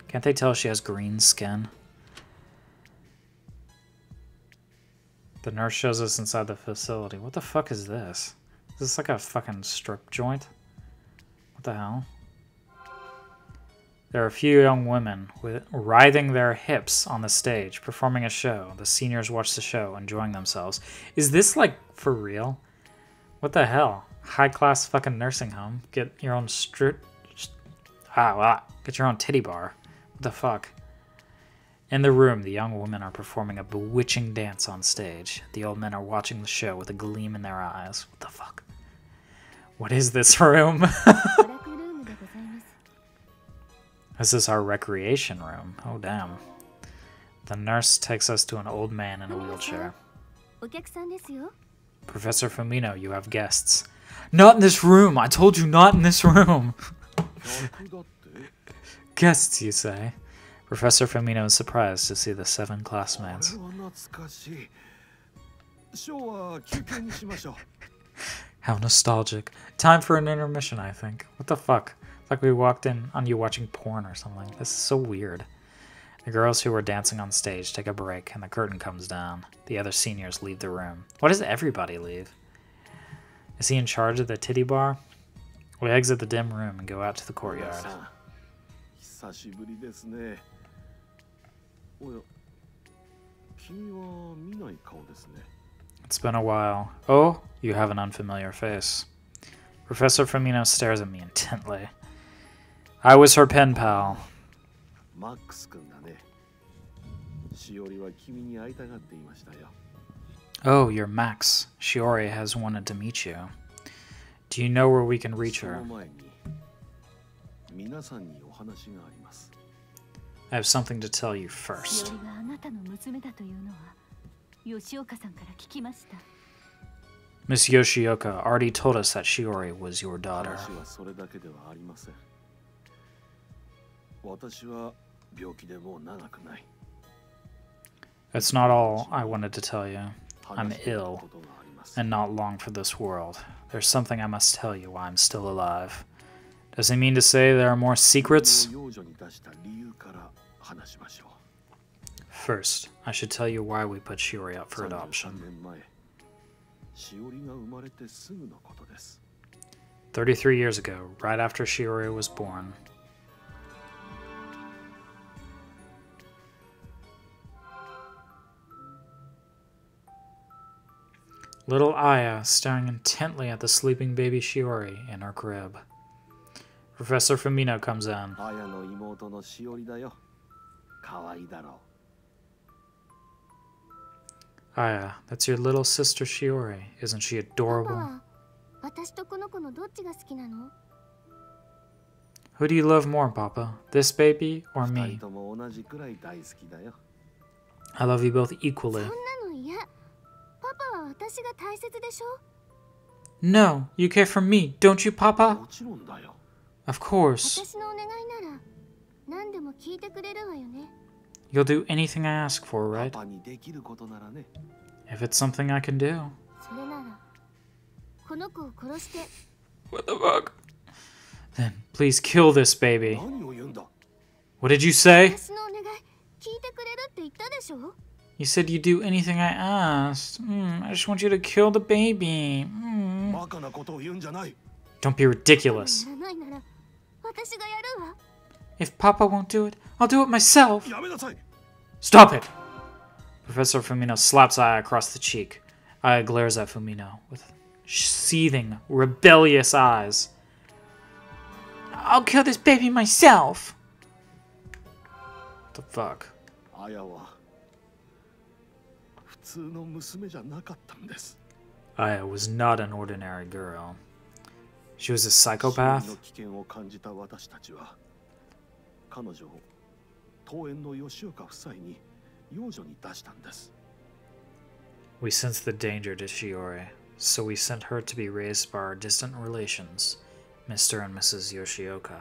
Can't they tell she has green skin? The nurse shows us inside the facility. What the fuck is this? Is this like a fucking strip joint? What the hell? There are a few young women writhing their hips on the stage, performing a show. The seniors watch the show, enjoying themselves. Is this like for real? What the hell? High-class fucking nursing home. Get your own get your own titty bar. What the fuck? In the room, the young women are performing a bewitching dance on stage. The old men are watching the show with a gleam in their eyes. What the fuck? What is this room? 娯楽ルームでございます。 This is our recreation room. Oh, damn. The nurse takes us to an old man in a wheelchair. お客さんですよ。 Professor Firmino, you have guests. Not in this room! I told you not in this room! 客だって Guests, you say? Professor Firmino is surprised to see the 7 classmates. これは懐かしい。ショーは休憩にしましょう。 How nostalgic. Time for an intermission, I think. What the fuck? It's like we walked in on you watching porn or something. This is so weird. The girls who were dancing on stage take a break and the curtain comes down. The other seniors leave the room. Why does everybody leave? Is he in charge of the titty bar? We exit the dim room and go out to the courtyard. 久しぶりですね。おや、君は見ない顔ですね。 It's been a while. Oh, you have an unfamiliar face. Professor Firmino stares at me intently. I was her pen pal. マックス君だね。しおりは君に会いたがっていましたよ。 Oh, you're Max. Shiori has wanted to meet you. Do you know where we can reach そ her? の前に皆さんにお話があります。 I have something to tell you し first. おりがあなたの娘だというのは吉岡さんから聞きました。 Miss Yoshioka already told us that Shiori was your daughter. 話はそれだけではありません。私は病気でもう長くない。That's not all I wanted to tell you. I'm ill, and not long for this world. There's something I must tell you while I'm still alive. Does he mean to say there are more secrets? First, I should tell you why we put Shiori up for adoption. 33 years ago, right after Shiori was born. Little Aya staring intently at the sleeping baby Shiori in her crib. Professor Fumino comes in. Aya, that's your little sister Shiori. Isn't she adorable? Who do you love more, Papa? This baby or me? I love you both equally. No, you care for me, don't you, Papa? Of course. You'll do anything I ask for, right? If it's something I can do. What the fuck? Then please kill this baby. What did you say? You said you'd do anything I asked. I just want you to kill the baby. Don't be ridiculous. If Papa won't do it, I'll do it myself. Stop it! Professor Fumino slaps Aya across the cheek. Aya glares at Fumino with seething, rebellious eyes. I'll kill this baby myself! What the fuck? Aya was not an ordinary girl. She was a psychopath. We sensed the danger to Shiori, so we sent her to be raised by our distant relations, Mr. and Mrs. Yoshioka.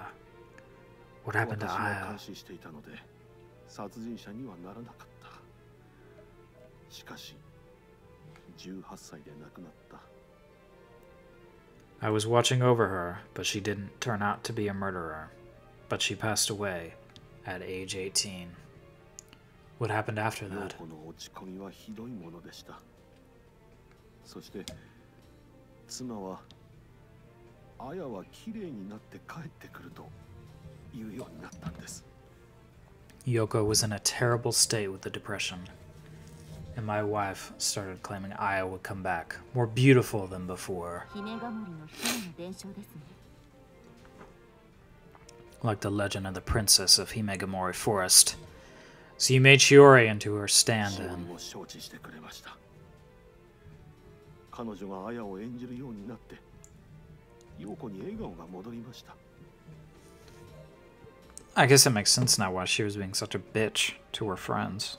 What happened to Aya? I was watching over her, but she didn't turn out to be a murderer. But she passed away at age 18. What happened after that? Yoko was in a terrible state with the depression, and my wife started claiming Aya would come back, more beautiful than before. Like the legend of the princess of Himegamori Forest. So you made Shiori into her stand-in. I guess it makes sense now why she was being such a bitch to her friends.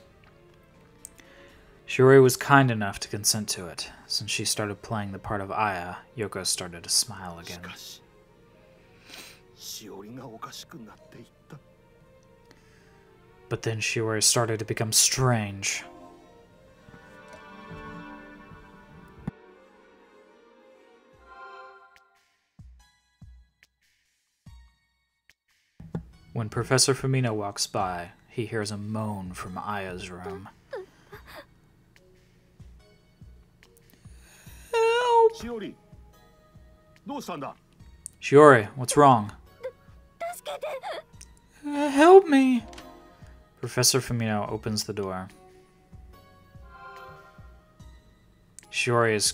Shiori was kind enough to consent to it. Since she started playing the part of Aya, Yoko started to smile again. But then Shiori started to become strange. When Professor Fumino walks by, he hears a moan from Aya's room. Help! Shiori, what's wrong? Help me! Professor Fumino opens the door. Shiori is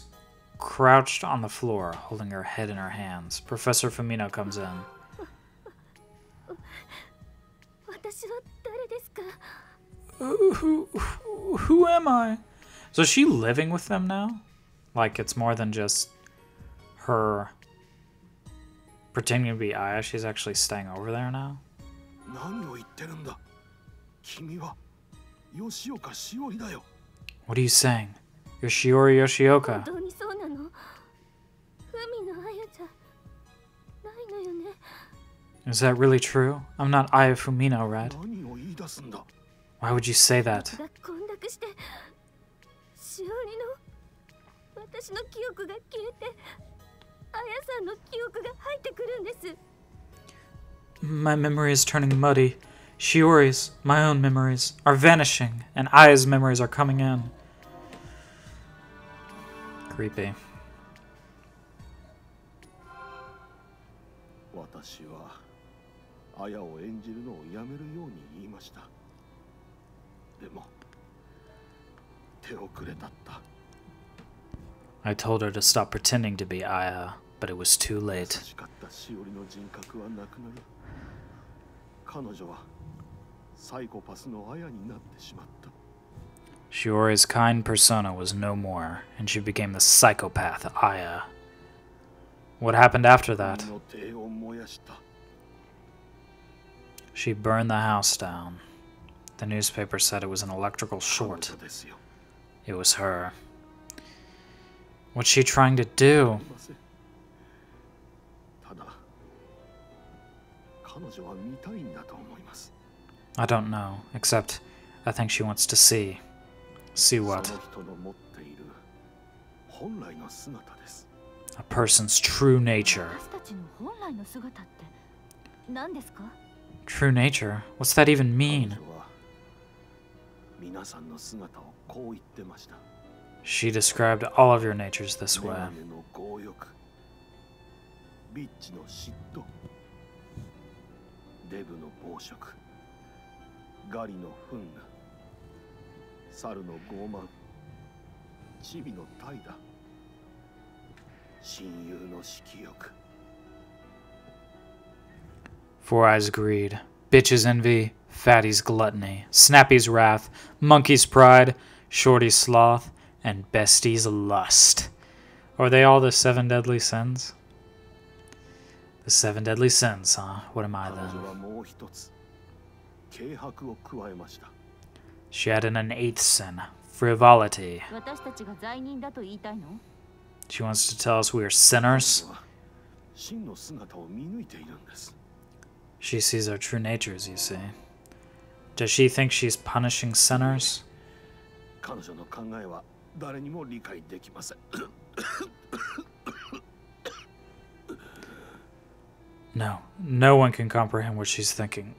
crouched on the floor, holding her head in her hands. Professor Fumino comes in. Who am I? So is she living with them now? Like it's more than just her pretending to be Aya, she's actually staying over there now? What are you saying? You're Shiori Yoshioka. Is that really true? I'm not Aya Fumino, right? Why would you say that? が混濁してしおりの私の記憶が消えてあやさんの記憶が入ってくるんです。 My memory is turning muddy. Shiori's, my own memories, are vanishing, and Aya's memories are coming in. Creepy. 私はあやを演じるのをやめるように言いました。でも手遅れだった。 I told her to stop pretending to be Aya, but it was too late. 優しかったしおりの人格はなくなり、彼女はサイコパスのあやになってしまった。 Shiori's kind persona was no more, and she became the psychopath Aya. What happened after that? の手を燃やした。 She burned the house down. The newspaper said it was an electrical 彼 short. 女ですよ。 It was her. What's she trying to do? すいません。ただ彼女は見たいんだと思います。 I don't know, except I think she wants to see. See その what? 人の持っている本来の姿です。 A person's true nature. 私たちの本来の姿って何ですか？ True nature? What's that even 彼 mean? 女は皆さんの姿をこう言ってました。 She described all of your natures this メ way. ガネの強欲、ビッチの嫉妬、デブの暴食、ガリの憤怒、猿の傲慢、チビの怠惰、親友の色欲。 Four Eyes' greed, Bitch's envy, Fatty's gluttony, Snappy's wrath, Monkey's pride, Shorty's sloth, and Bestie's lust. Are they all the seven deadly sins? The seven deadly sins, huh? What am I 彼女 then? はもう一つ、軽薄を加えました。 She added an eighth sin, frivolity. 私たちが罪人だと言いたいの？ She wants to tell us we are sinners. 彼女は真の姿を見抜いているんです。 She sees our true natures, you see. Does she think she's punishing sinners? 彼女の考えは誰にも理解できません。 No, no one can comprehend what she's thinking.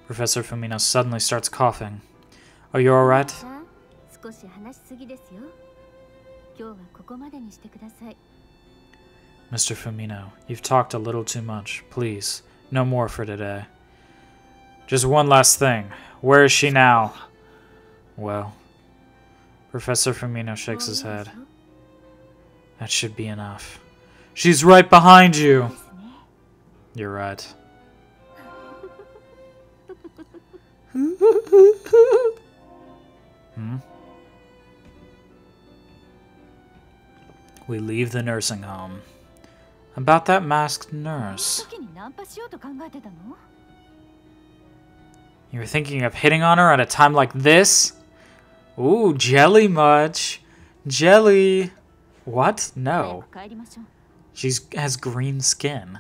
Professor Fumino suddenly starts coughing. Are you alright? さあ、少し話しすぎですよ。今日はここまでにしてください。 Mr. Fumino, you've talked a little too much. Please, no more for today. Just one last thing. Where is she now? Well, Professor Fumino shakes his head. That should be enough. She's right behind you! You're right. Hmm? We leave the nursing home. About that masked nurse. 時にナンパしようと考えてたの？ You were thinking of hitting on her at a time like this? Ooh, jelly much. Jelly. What? 早 No. く帰りましょう。 She has green skin.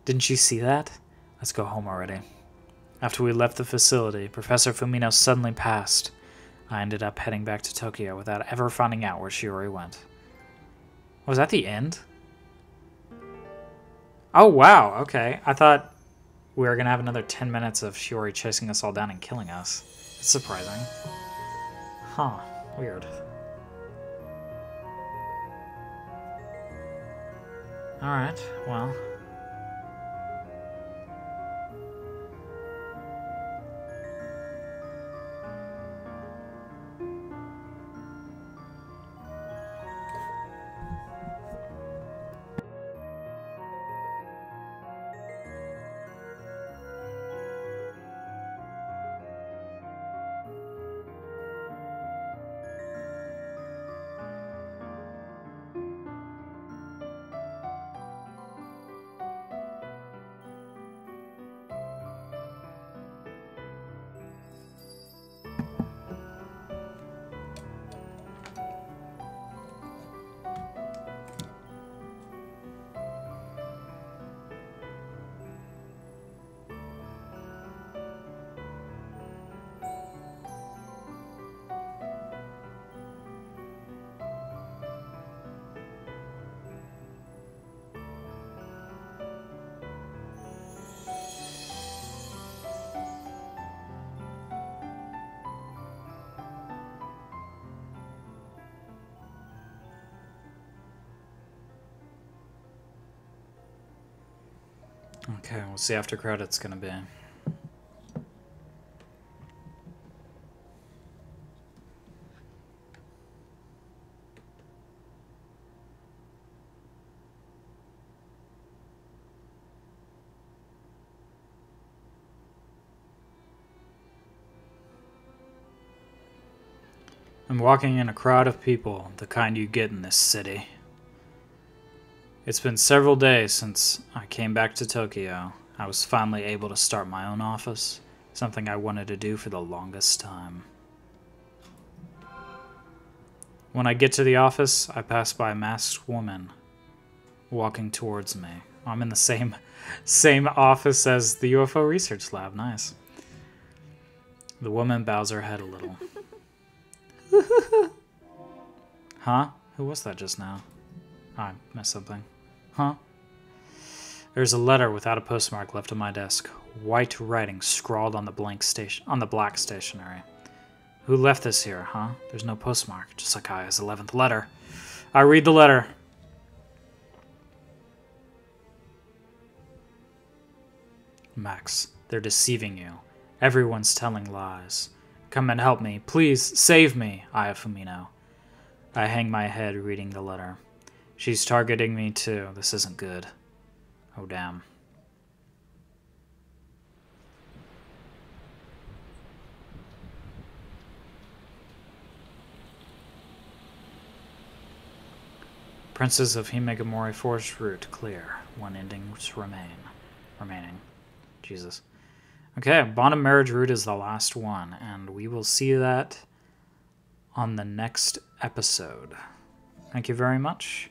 Didn't you see that? Let's go home already. After we left the facility, Professor Fumino suddenly passed. I ended up heading back to Tokyo without ever finding out where Shiori went. Was that the end? Oh, wow. Okay. I thought we were going to have another 10 minutes of Shiori chasing us all down and killing us. That's surprising. Huh. Weird. Alright, well. Okay, what's the after credits gonna be? I'm walking in a crowd of people, the kind you get in this city. It's been several days since I came back to Tokyo. I was finally able to start my own office, something I wanted to do for the longest time. When I get to the office, I pass by a masked woman walking towards me. I'm in the same office as the UFO research lab. Nice. The woman bows her head a little. Huh? Who was that just now? Oh, I missed something. Huh? There's a letter without a postmark left on my desk. White writing scrawled on the black stationery. Who left this here, huh? There's no postmark, just like Aya's 11th letter. I read the letter. Max, they're deceiving you. Everyone's telling lies. Come and help me. Please, save me, Aya Fumino. I hang my head reading the letter. She's targeting me too. This isn't good. Oh, damn. Princes of Himegamori Forest route clear. One endings remaining. Jesus. Okay, bottom marriage route is the last one, and we will see that on the next episode. Thank you very much,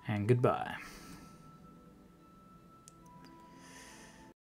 and goodbye.